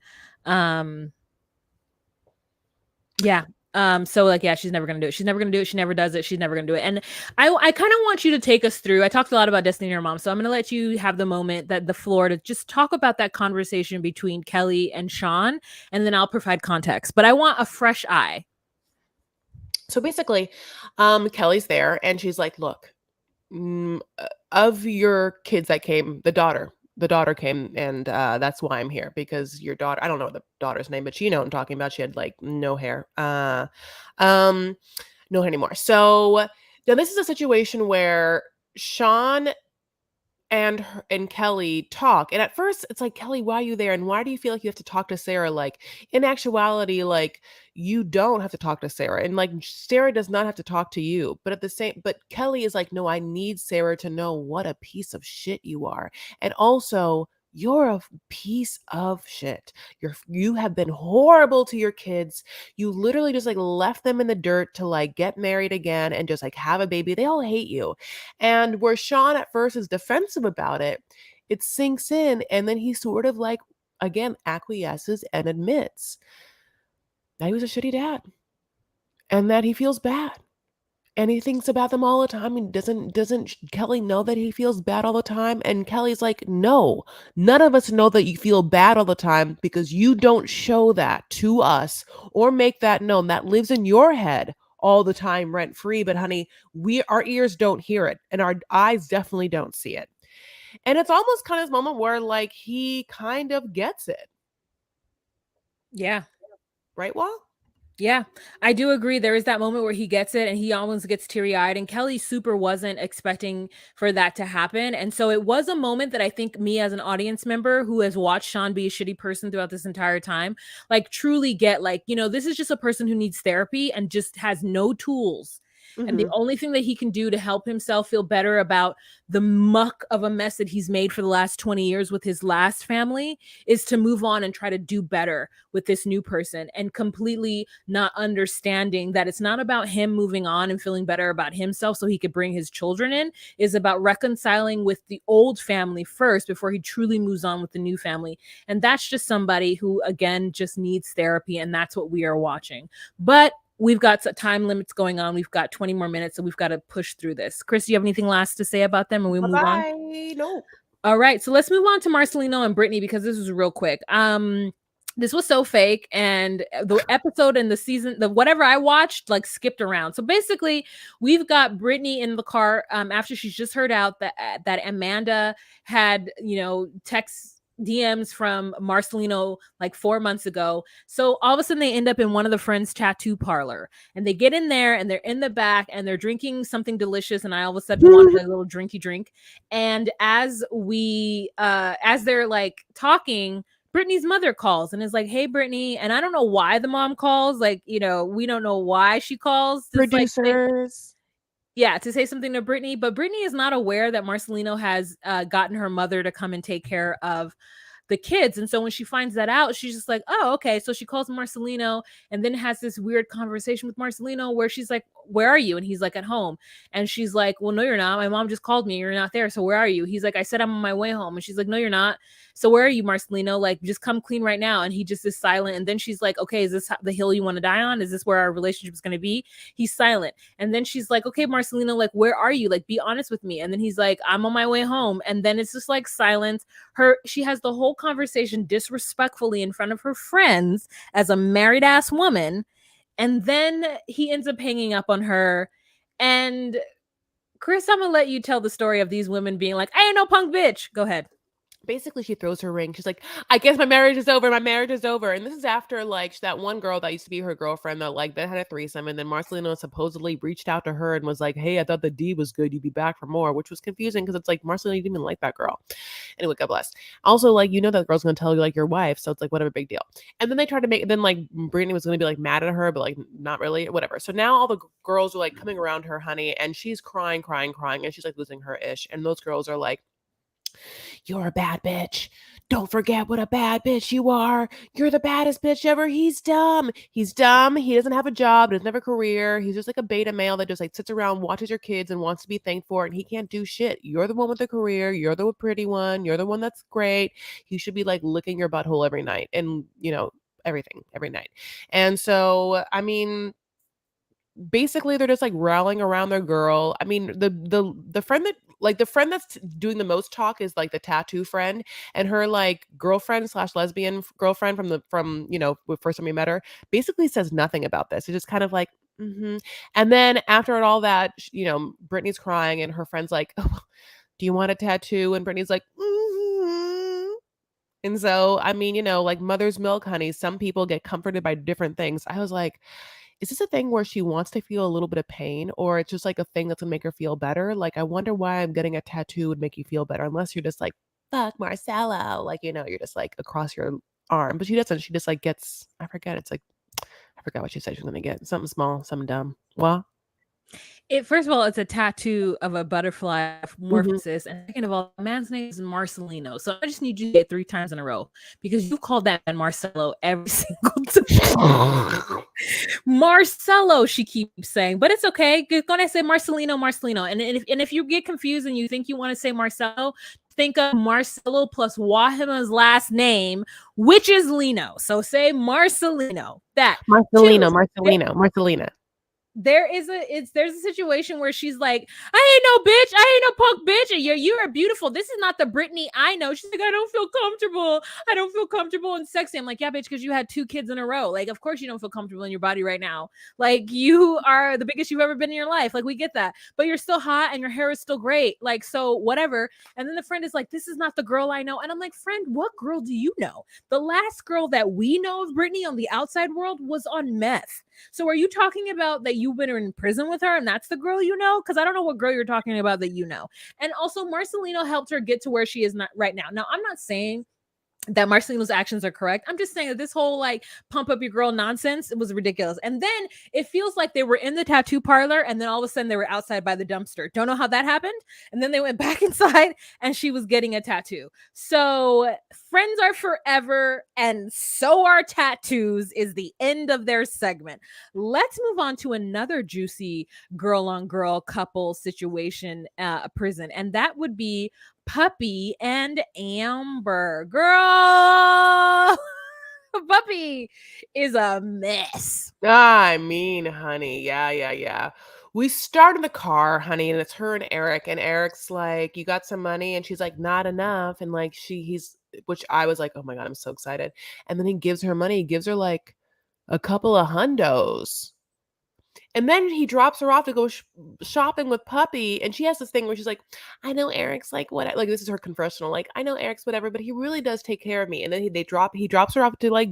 Yeah. So like, yeah, she's never gonna do it. She's never gonna do it. She never does it. She's never gonna do it. And I kind of want you to take us through. I talked a lot about Destiny and her mom, so I'm gonna let you have the moment, that the floor, to just talk about that conversation between Kelly and Sean, and then I'll provide context. But I want a fresh eye. So basically, Kelly's there and she's like, look, of your kids that came, the daughter came, and that's why I'm here, because your daughter, I don't know the daughter's name, but you know what I'm talking about. She had like no hair, um, no hair anymore. So now this is a situation where Sean and Kelly talk. And at first it's like, Kelly, why are you there? And why do you feel like you have to talk to Sarah? Like, in actuality, like, you don't have to talk to Sarah. And like, Sarah does not have to talk to you. But at the same, but Kelly is like, no, I need Sarah to know what a piece of shit you are. And also, you're a piece of shit. You have been horrible to your kids. You literally just like left them in the dirt to like get married again and just like have a baby. They all hate you. And where Sean at first is defensive about it, it sinks in. And then he sort of like, again, acquiesces and admits that he was a shitty dad and that he feels bad. And he thinks about them all the time. And doesn't Kelly know that he feels bad all the time? And Kelly's like, no, none of us know that you feel bad all the time, because you don't show that to us or make that known. That lives in your head all the time, rent free. But honey, our ears don't hear it, and our eyes definitely don't see it. And it's almost kind of this moment where like he kind of gets it, Yeah. right? Well, Yeah, I do agree. There is that moment where he gets it and he almost gets teary eyed, and Kelly super wasn't expecting for that to happen. And so it was a moment that I think me as an audience member who has watched Sean be a shitty person throughout this entire time, like truly get like, this is just a person who needs therapy and just has no tools. And the mm-hmm. only thing that he can do to help himself feel better about the muck of a mess that he's made for the last 20 years with his last family is to move on and try to do better with this new person, and completely not understanding that it's not about him moving on and feeling better about himself so he could bring his children in, is about reconciling with the old family first before he truly moves on with the new family. And that's just somebody who, again, just needs therapy, and that's what we are watching. But we've got time limits going on. We've got 20 more minutes, so we've got to push through this. Chris, do you have anything last to say about them, and we move on? Bye-bye. Nope. All right, so let's move on to Marcelino and Brittany, because this was real quick. This was so fake, and the episode and the season, the whatever I watched, like skipped around. So basically, we've got Brittany in the car after she's just heard out that Amanda had, texts, DMs from Marcelino like 4 months ago. So all of a sudden they end up in one of the friends' tattoo parlor, and they get in there and they're in the back and they're drinking something delicious. And I all of a sudden wanted a little drinky drink. And as they're like talking, Brittany's mother calls and is like, "Hey, Brittany." And I don't know why the mom calls. Like, we don't know why she calls. Producers. To say something to Brittany, but Brittany is not aware that Marcelino has gotten her mother to come and take care of the kids. And so when she finds that out, she's just like, oh, okay. So she calls Marcelino and then has this weird conversation with Marcelino where she's like, where are you? And he's like, at home. And she's like, well, no, you're not. My mom just called me. You're not there. So where are you? He's like, I said I'm on my way home. And she's like, no, you're not. So where are you, Marcelino? Like, just come clean right now. And he just is silent. And then she's like, okay, is this the hill you want to die on? Is this where our relationship is going to be? He's silent. And then she's like, okay, Marcelino, like, where are you? Like, be honest with me. And then he's like, I'm on my way home. And then it's just like silence. She has the whole conversation disrespectfully in front of her friends as a married ass woman. And then he ends up hanging up on her. And Chris, I'm gonna let you tell the story of these women being like, I ain't no punk bitch. Go ahead. Basically, she throws her ring. She's like, I guess my marriage is over. My marriage is over. And this is after like that one girl that used to be her girlfriend that had a threesome. And then Marcelino supposedly reached out to her and was like, hey, I thought the D was good. You'd be back for more, which was confusing because it's like Marcelino didn't even like that girl. Anyway, God bless. Also, like, that girl's going to tell you like your wife. So it's like, whatever, big deal. And then they tried to then like Brittany was going to be like mad at her, but like not really, whatever. So now all the girls are like coming around her, honey. And she's crying. And she's like losing her ish. And those girls are like, you're a bad bitch. Don't forget what a bad bitch you are. You're the baddest bitch ever. He's dumb. He doesn't have a job. Doesn't have a career. He's just like a beta male that just like sits around, watches your kids, and wants to be thanked for it. And he can't do shit. You're the one with the career. You're the pretty one. You're the one that's great. He should be like licking your butthole every night. And, everything every night. And so, I mean, basically they're just like rallying around their girl. I mean, the friend that like the friend that's doing the most talk is like the tattoo friend, and her like girlfriend slash lesbian girlfriend from first time we met her basically says nothing about this. It's just kind of like and then after all that, Brittany's crying and her friend's like, oh, do you want a tattoo? And Brittany's like, and so, I mean, like mother's milk, honey. Some people get comforted by different things. I was like, is this a thing where she wants to feel a little bit of pain, or it's just like a thing that's gonna make her feel better? Like, I wonder why I'm getting a tattoo would make you feel better, unless you're just like, fuck Marcelo. Like, you're just like across your arm. But she doesn't. She just like gets, I forget. It's like, I forgot what she said she was gonna get. Something small, something dumb. Well, First of all, it's a tattoo of a butterfly mhm. morphosis, and second of all, the man's name is Marcelino. So I just need you to get 3 times in a row because you've called that man Marcelo every single time. Marcelo, she keeps saying, but it's okay. You're gonna say Marcelino, Marcelino, and if you get confused and you think you want to say Marcelo, think of Marcelo plus Wahima's last name, which is Lino. So say Marcelino. That Marcelino, two. Marcelino, Marcelina. There's a situation where she's like, I ain't no bitch, I ain't no punk bitch, and you're beautiful. This is not the Britney I know. She's like, I don't feel comfortable and sexy. I'm like, yeah, bitch, because you had 2 kids in a row. Like, of course you don't feel comfortable in your body right now. Like, you are the biggest you've ever been in your life. Like, we get that, but you're still hot and your hair is still great. Like, so whatever. And then the friend is like, this is not the girl I know. And I'm like, friend, what girl do you know? The last girl that we know of Britney on the outside world was on meth. So are you talking about that you've been in prison with her and that's the girl you know? Because I don't know what girl you're talking about that you know. And also, Marcelino helped her get to where she is not right now. Now, I'm not saying that Marcelino's actions are correct. I'm just saying that this whole like pump up your girl nonsense, it was ridiculous. And then it feels like they were in the tattoo parlor and then all of a sudden they were outside by the dumpster. Don't know how that happened. And then they went back inside and she was getting a tattoo. So friends are forever and so are tattoos is the end of their segment. Let's move on to another juicy girl on girl couple situation, prison. And that would be Puppy and Amber. Girl, Puppy is a mess. I mean, honey, yeah. We start in the car, honey, and it's her and Eric. And Eric's like, "You got some money?" And she's like, "Not enough." And like which I was like, "Oh my god, I'm so excited!" And then he gives her money. He gives her like a couple of hundos. And then he drops her off to go shopping with Puppy, and she has this thing where she's like, "I know Eric's like what?" Like this is her confessional. Like, "I know Eric's whatever, but he really does take care of me." And then he drops her off to like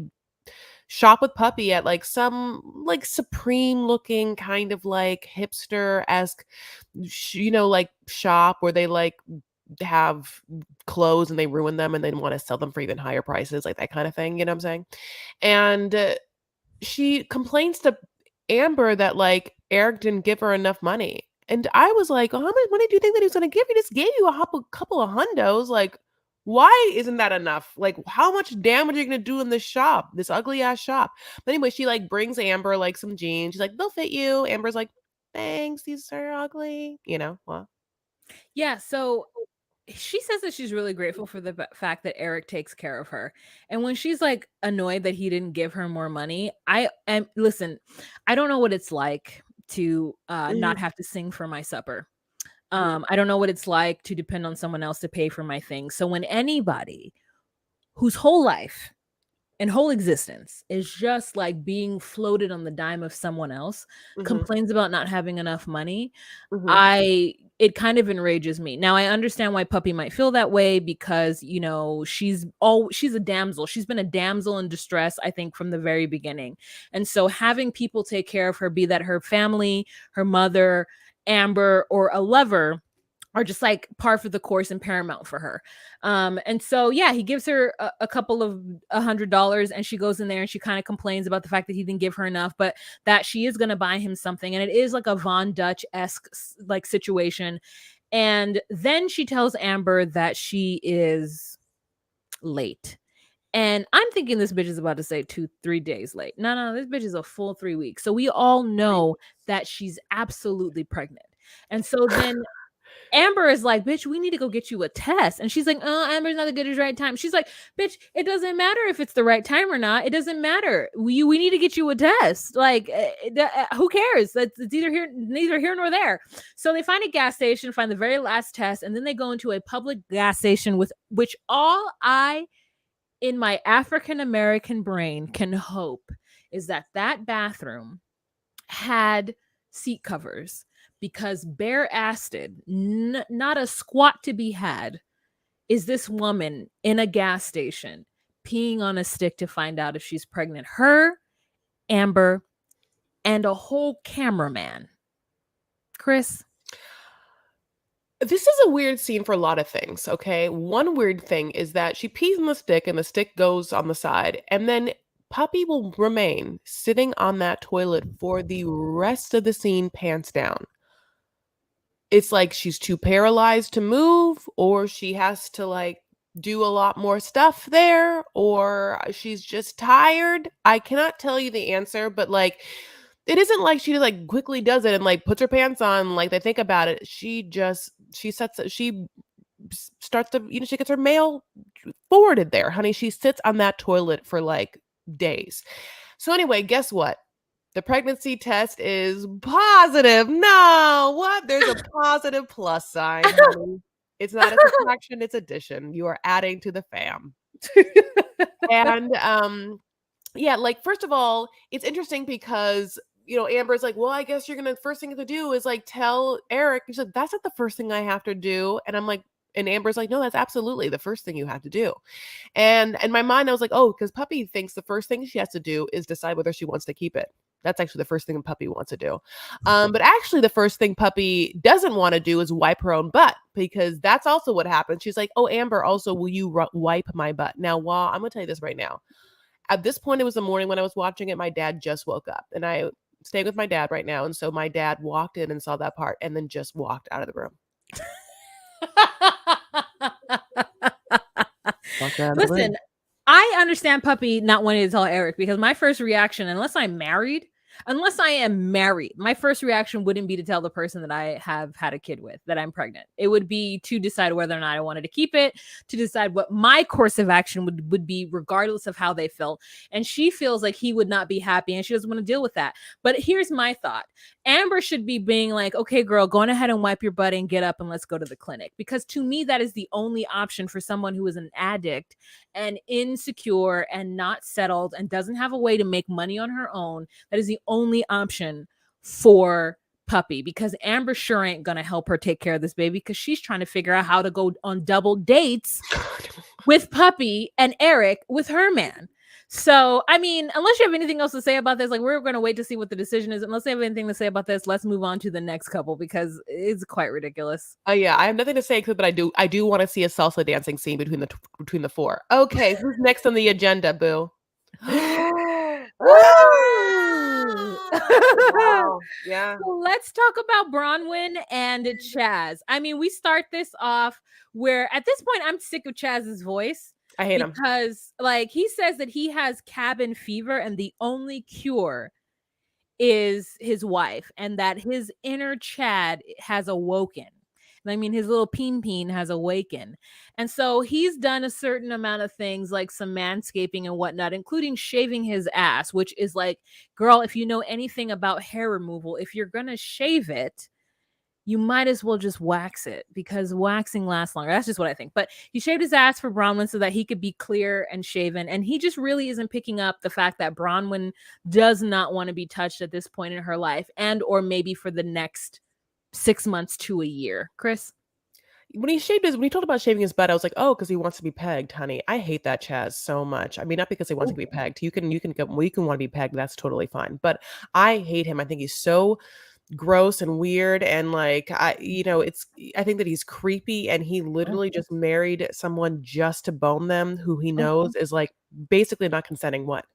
shop with Puppy at like some like supreme looking kind of like hipster esque, like shop where they like have clothes and they ruin them and they want to sell them for even higher prices, like that kind of thing. You know what I'm saying? And she complains to Amber that like Eric didn't give her enough money. And I was like, "Oh, how much money do you think that he was going to give you? Just gave you a couple of hundos. Like, why isn't that enough? Like, how much damage are you going to do in this shop, this ugly ass shop?" But anyway, she like brings Amber like some jeans. She's like, "They'll fit you." Amber's like, "Thanks, these are ugly." Well. Yeah, so she says that she's really grateful for the fact that Eric takes care of her. And when she's like annoyed that he didn't give her more money, I am listen, I don't know what it's like to not Mhm, have to sing for my supper. mhm, I don't know what it's like to depend on someone else to pay for my things. So when anybody whose whole life and whole existence is just like being floated on the dime of someone else mhm, complains about not having enough money, mhm, I it kind of enrages me. Now I understand why Puppy might feel that way because, she's a damsel. She's been a damsel in distress, I think, from the very beginning. And so having people take care of her, be that her family, her mother, Amber, or a lover, are just like par for the course and paramount for her. And so yeah, he gives her a couple of $100 and she goes in there and she kind of complains about the fact that he didn't give her enough, but that she is going to buy him something. And it is like a Von Dutch-esque like situation. And then she tells Amber that she is late. And I'm thinking this bitch is about to say 2-3 days late. No, this bitch is a full 3 weeks. So we all know that she's absolutely pregnant. And so then Amber is like, bitch, we need to go get you a test. And she's like, oh, Amber's not the good right time. She's like, bitch, it doesn't matter if it's the right time or not. It doesn't matter. We need to get you a test. Like, who cares? It's either here, neither here nor there. So they find a gas station, find the very last test, and then they go into a public gas station with which all I, in my African American brain, can hope is that that bathroom had seat covers, because bare-assed, not a squat to be had, is this woman in a gas station peeing on a stick to find out if she's pregnant. Her, Amber, and a whole cameraman. Chris? This is a weird scene for a lot of things, okay? One weird thing is that she pees on the stick and the stick goes on the side, and then Puppy will remain sitting on that toilet for the rest of the scene, pants down. It's like she's too paralyzed to move, or she has to like do a lot more stuff there, or she's just tired. I cannot tell you the answer, but like it isn't like she like quickly does it and like puts her pants on like they think about it. She starts to, she gets her mail forwarded there, honey. She sits on that toilet for like days. So anyway, guess what? The pregnancy test is positive. No, what? There's a positive plus sign, honey. It's not a subtraction, it's addition. You are adding to the fam. And yeah, like first of all, it's interesting because Amber's like, well, I guess you're gonna first thing to do is like tell Eric. She's like, that's not the first thing I have to do. And I'm like, and Amber's like, no, that's absolutely the first thing you have to do. And in my mind, I was like, oh, because Puppy thinks the first thing she has to do is decide whether she wants to keep it. That's actually the first thing Puppy wants to do. But actually, the first thing Puppy doesn't want to do is wipe her own butt, because that's also what happens. She's like, oh, Amber, also, will you wipe my butt? Now, I'm going to tell you this right now. At this point, it was the morning when I was watching it. My dad just woke up, and I staying with my dad right now. And so my dad walked in and saw that part and then just walked out of the room. Listen, I understand Puppy not wanting to tell Eric, because my first reaction, unless I am married, my first reaction wouldn't be to tell the person that I have had a kid with that I'm pregnant. It would be to decide whether or not I wanted to keep it, to decide what my course of action would be, regardless of how they felt. And she feels like he would not be happy and she doesn't want to deal with that. But here's my thought. Amber should be being like, okay, girl, go on ahead and wipe your butt and get up and let's go to the clinic. Because to me, that is the only option for someone who is an addict and insecure and not settled and doesn't have a way to make money on her own. That is the only option for Puppy, because Amber sure ain't gonna help her take care of this baby, because she's trying to figure out how to go on double dates with Puppy and Eric with her man. So, I mean, unless you have anything else to say about this, like we're going to wait to see what the decision is. Unless you have anything to say about this, let's move on to the next couple, because it's quite ridiculous. Oh yeah, I have nothing to say, but I do want to see a salsa dancing scene between the four. Okay, who's next on the agenda, boo? Wow. Yeah. So let's talk about Bronwyn and Chaz. I mean, we start this off where at this point I'm sick of Chaz's voice. I hate him because like he says that he has cabin fever and the only cure is his wife, and that his inner Chad has awoken. I mean, his little peen has awakened. And so he's done a certain amount of things, like some manscaping and whatnot, including shaving his ass, which is like, girl, if you know anything about hair removal, if you're going to shave it, you might as well just wax it, because waxing lasts longer. That's just what I think. But he shaved his ass for Bronwyn so that he could be clear and shaven. And he just really isn't picking up the fact that Bronwyn does not want to be touched at this point in her life, and or maybe for the next 6 months to a year. Chris? When he told about shaving his butt, I was like, oh, because he wants to be pegged, honey. I hate that Chaz so much. I mean, not because he wants to be pegged. You can want to be pegged. That's totally fine. But I hate him. I think he's so gross and weird, and like I think that he's creepy, and he literally just married someone just to bone them, who he knows is like basically not consenting. What?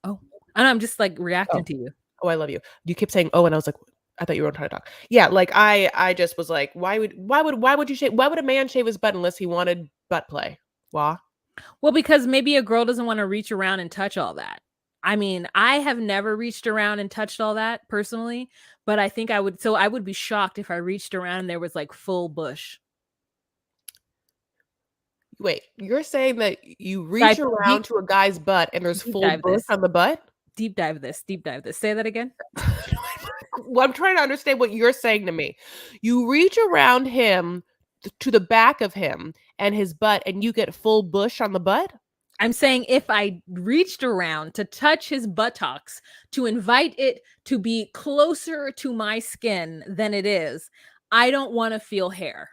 Oh, and I'm just like reacting to you. Oh, I love you. You keep saying oh, and I was like, I thought you were trying to talk. Yeah, like I just was like, why would a man shave his butt unless he wanted butt play? Why? Well, because maybe a girl doesn't want to reach around and touch all that. I mean, I have never reached around and touched all that personally, but I think I would. So I would be shocked if I reached around and there was like full bush. Wait, you're saying that you reach I around to a guy's butt and there's deep full dive bush this. on the butt? Deep dive this. Deep dive this. Say that again. Well, I'm trying to understand what you're saying to me. You reach around him to the back of him and his butt, and you get full bush on the butt? I'm saying if I reached around to touch his buttocks to invite it to be closer to my skin than it is, I don't want to feel hair.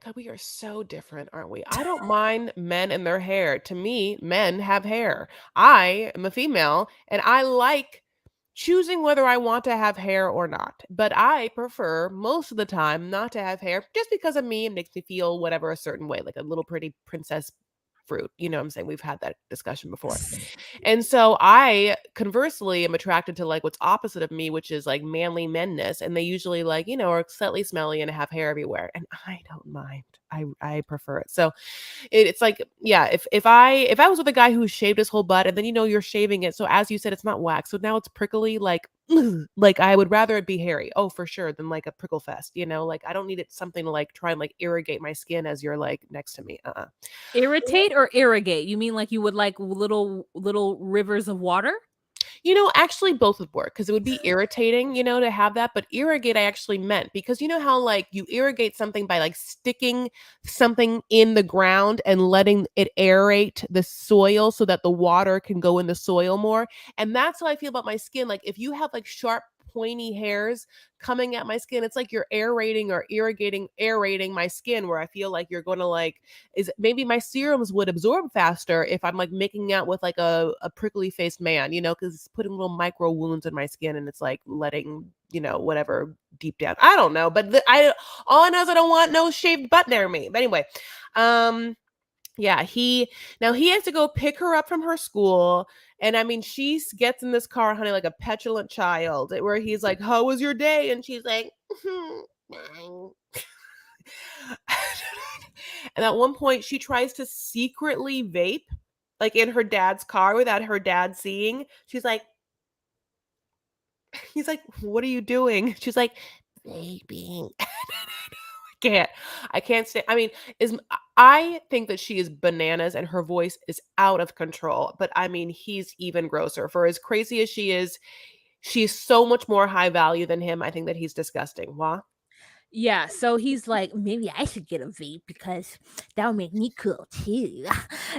God, we are so different, aren't we? I don't mind men and their hair. To me, men have hair. I am a female and I like choosing whether I want to have hair or not. But I prefer most of the time not to have hair just because of me. It makes me feel whatever a certain way, like a little pretty princess fruit. You know what I'm saying? We've had that discussion before. And so I conversely am attracted to like what's opposite of me, which is like manly menness. And they usually like, are slightly smelly and have hair everywhere. And I don't mind. I prefer it. So it's like, yeah, if I was with a guy who shaved his whole butt and then you're shaving it. So as you said, it's not wax. So now it's prickly, like like I would rather it be hairy. Oh, for sure, than like a prickle fest, like I don't need it something to like try and like irrigate my skin as you're like next to me. Irritate or irrigate? You mean like you would like little rivers of water? Actually both would work because it would be irritating, to have that. But irrigate, I actually meant because you know how like you irrigate something by like sticking something in the ground and letting it aerate the soil so that the water can go in the soil more. And that's how I feel about my skin. Like if you have like sharp, pointy hairs coming at my skin, it's like you're aerating or aerating my skin where I feel like you're going to like is maybe my serums would absorb faster if I'm like making out with like a prickly faced man, because it's putting little micro wounds in my skin and it's like letting, whatever deep down. I don't know, but I all I know is I don't want no shaved butt near me. But anyway, yeah, he has to go pick her up from her school. And I mean, she gets in this car, honey, like a petulant child, where he's like, "How was your day?" And she's like, and at one point, she tries to secretly vape, like in her dad's car without her dad seeing. She's like, he's like, "What are you doing?" She's like, "Vaping." can't. I can't stand. I mean, I think that she is bananas and her voice is out of control. But I mean, he's even grosser. For as crazy as she is, she's so much more high value than him. I think that he's disgusting. Why? Yeah, so he's like, maybe I should get a vape because that would make me cool too.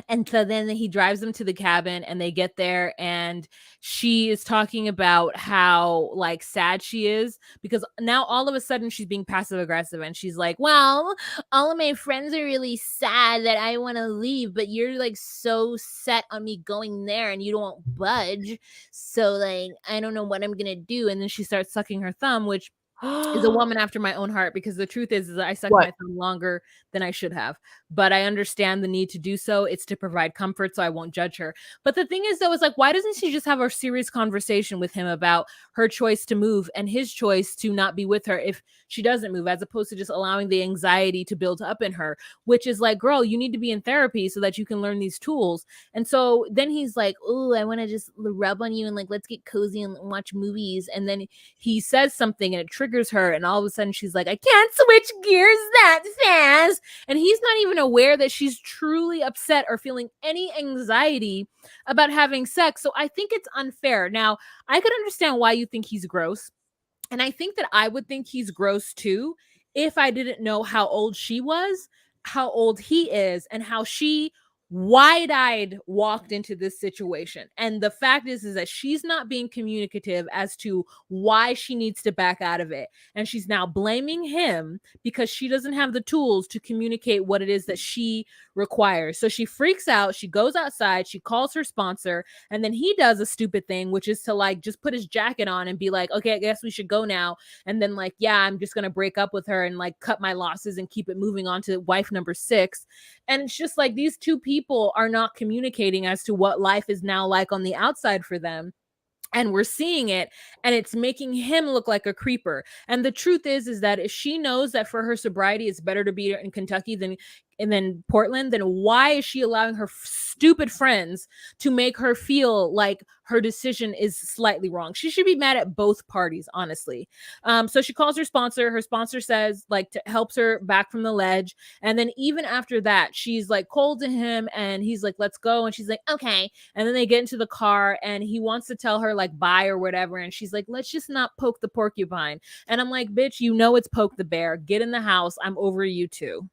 And so then he drives them to the cabin and they get there and she is talking about how like sad she is because now all of a sudden she's being passive aggressive and she's like, well, all of my friends are really sad that I want to leave, but you're like so set on me going there and you don't budge. So like, I don't know what I'm going to do. And then she starts sucking her thumb, which is a woman after my own heart because the truth is that I sucked What? my thumb longer than I should have. But I understand the need to do so. It's to provide comfort, so I won't judge her. But the thing is, though, is like, why doesn't she just have a serious conversation with him about her choice to move and his choice to not be with her if she doesn't move, as opposed to just allowing the anxiety to build up in her, which is like, girl, you need to be in therapy so that you can learn these tools. And so then he's like, oh, I want to just rub on you and like, let's get cozy and watch movies. And then he says something and it triggers her and all of a sudden she's like, I can't switch gears that fast, and he's not even aware that she's truly upset or feeling any anxiety about having sex. So I think it's unfair. Now I could understand why you think he's gross, and I think that I would think he's gross too if I didn't know how old she was, how old he is, and how she wide-eyed walked into this situation. And the fact is that she's not being communicative as to why she needs to back out of it. And she's now blaming him because she doesn't have the tools to communicate what it is that she requires. So she freaks out, she goes outside, she calls her sponsor, and then he does a stupid thing, which is to like just put his jacket on and be like, okay, I guess we should go now. And then like, yeah, I'm just gonna break up with her and like cut my losses and keep it moving on to wife number 6. And it's just like these two people are not communicating as to what life is now like on the outside for them. And we're seeing it, and it's making him look like a creeper. And the truth is that if she knows that for her sobriety it's better to be in Kentucky than Portland, then why is she allowing her stupid friends to make her feel like her decision is slightly wrong? She should be mad at both parties, honestly. So she calls her sponsor. Her sponsor says, like, helps her back from the ledge. And then even after that, she's like cold to him, and he's like, let's go. And she's like, okay. And then they get into the car, and he wants to tell her like bye or whatever. And she's like, let's just not poke the porcupine. And I'm like, bitch, you know it's poke the bear. Get in the house. I'm over you too.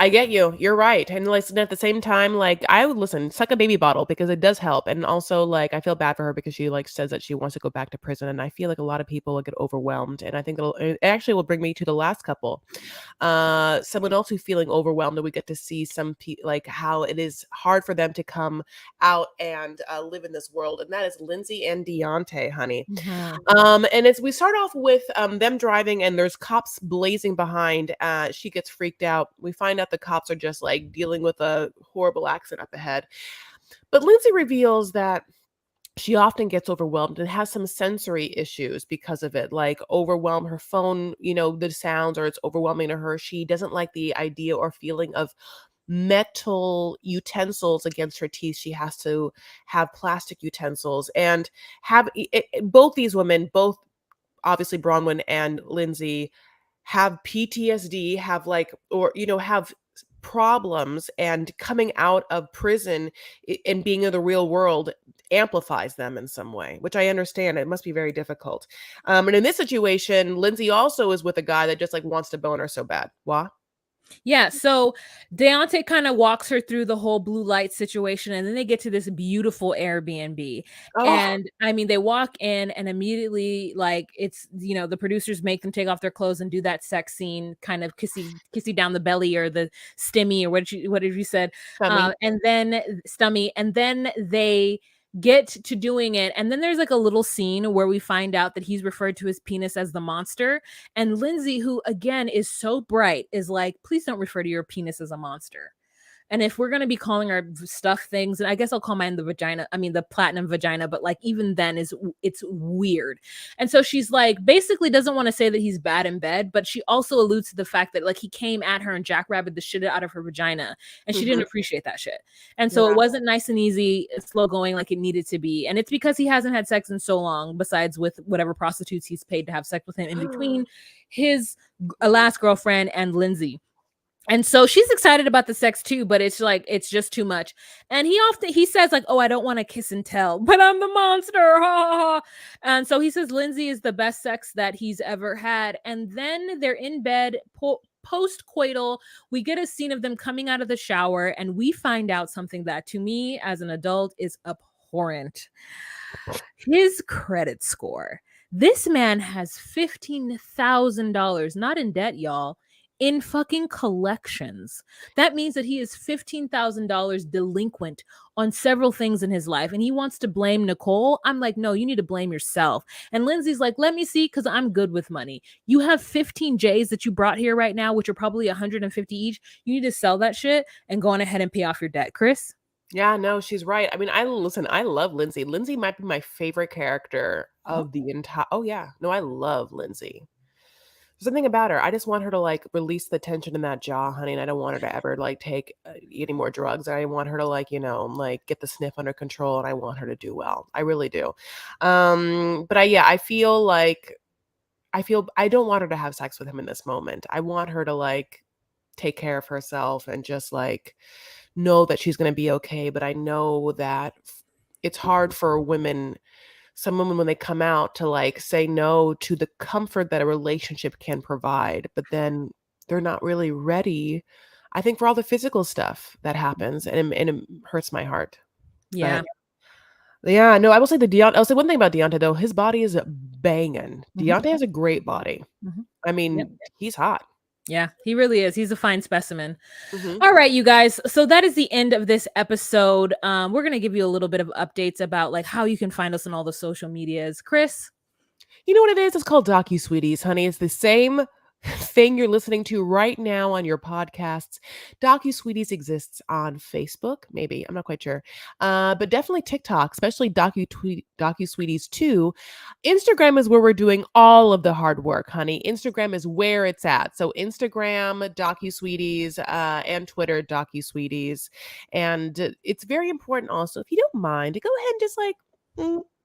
I get you. You're right. And listen, at the same time, like I would listen, suck a baby bottle because it does help. And also, like, I feel bad for her because she like says that she wants to go back to prison. And I feel like a lot of people will get overwhelmed. And I think it actually will bring me to the last couple. Someone else who's feeling overwhelmed, and we get to see like how it is hard for them to come out and live in this world. And that is Lindsay and Deontay, honey. And as we start off with them driving and there's cops blazing behind, she gets freaked out. We find out the cops are just like dealing with a horrible accident up ahead. But Lindsay reveals that she often gets overwhelmed and has some sensory issues because of it, like overwhelm her phone, the sounds, or it's overwhelming to her. She doesn't like the idea or feeling of metal utensils against her teeth. She has to have plastic utensils and both these women, both obviously Bronwyn and Lindsay, have PTSD, have problems, and coming out of prison and being in the real world amplifies them in some way, which I understand. It must be very difficult. And in this situation, Lindsay also is with a guy that just like wants to bone her so bad. Why? Yeah, so Deontay kind of walks her through the whole blue light situation, and then they get to this beautiful Airbnb. Oh, And I mean, they walk in, and immediately, like, it's the producers make them take off their clothes and do that sex scene, kind of kissy down the belly, or the stimmy, or what did you said, tummy. and then stummy, and then they get to doing it, and then there's like a little scene where we find out that he's referred to his penis as the monster. And Lindsay, who again is so bright, is like, please don't refer to your penis as a monster. And if we're going to be calling our stuff things, and I guess I'll call mine the platinum vagina, but like even then it's weird. And so she's like, basically doesn't want to say that he's bad in bed, but she also alludes to the fact that like he came at her and jackrabbit the shit out of her vagina, and she didn't appreciate that shit. And so Yeah. it wasn't nice and easy, slow going like it needed to be. And it's because he hasn't had sex in so long, besides with whatever prostitutes he's paid to have sex with him in between his last girlfriend and Lindsay. And so she's excited about the sex too, but it's like, it's just too much. And he says like, oh, I don't want to kiss and tell, but I'm the monster. Ha, ha, ha. And so he says Lindsay is the best sex that he's ever had. And then they're in bed post-coital. We get a scene of them coming out of the shower, and we find out something that to me as an adult is abhorrent. His credit score. This man has $15,000, not in debt, y'all, in fucking collections. That means that he is $15,000 delinquent on several things in his life, and he wants to blame Nicole. I'm like, no, you need to blame yourself. And Lindsay's like, let me see, because I'm good with money. You have 15 J's that you brought here right now, which are probably 150 each. You need to sell that shit and go on ahead and pay off your debt, Chris. Yeah, no, she's right. I mean, I love Lindsay. Lindsay might be my favorite character Oh, of the entire. Oh yeah, no, I love Lindsay. There's something about her. I just want her to like release the tension in that jaw, honey, and I don't want her to ever like take any more drugs. I want her to like, like get the sniff under control, and I want her to do well. I really do. But I don't want her to have sex with him in this moment. I want her to like take care of herself and just like know that she's going to be okay. But I know that it's hard for some women when they come out to like say no to the comfort that a relationship can provide, but then they're not really ready, I think, for all the physical stuff that happens, and it hurts my heart. yeah. But yeah, no, I will say I'll say one thing about Deontay though. His body is banging. Mhm. Deontay has a great body. Mhm. I Yep. mean, he's hot. Yeah, he really is. He's a fine specimen. Mhm. All right, you guys. So that is the end of this episode. We're gonna give you a little bit of updates about like how you can find us on all the social medias. Chris. You know what it is? It's called Docu Sweeties, honey. It's the same thing you're listening to right now on your podcasts. DocuSweeties exists on Facebook, maybe. I'm not quite sure. But definitely TikTok, especially DocuSweeties too. Instagram is where we're doing all of the hard work, honey. Instagram is where it's at. So Instagram, DocuSweeties, and Twitter, DocuSweeties. And it's very important also, if you don't mind, to go ahead and just like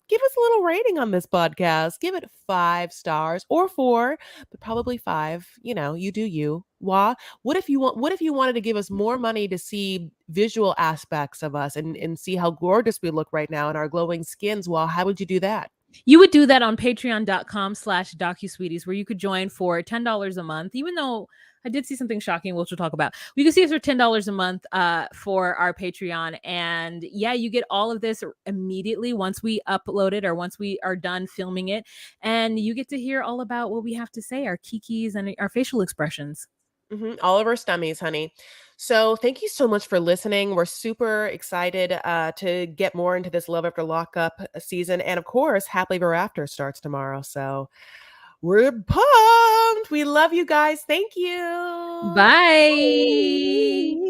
give us a little rating on this podcast. Give it 5 stars or 4, but probably 5. You know, you do you. Wah. What if you wanted to give us more money to see visual aspects of us and see how gorgeous we look right now in our glowing skins? Well, how would you do that? You would do that on patreon.com/DocuSweeties, where you could join for $10 a month, even though I did see something shocking, which we'll talk about. You can see us for $10 a month for our Patreon. And yeah, you get all of this immediately once we upload it or once we are done filming it. And you get to hear all about what we have to say, our kikis and our facial expressions. All of our stummies, honey. So thank you so much for listening. We're super excited to get more into this Love After Lockup season. And of course, Happily Ever After starts tomorrow. So we're pumped. We love you guys. Thank you. Bye.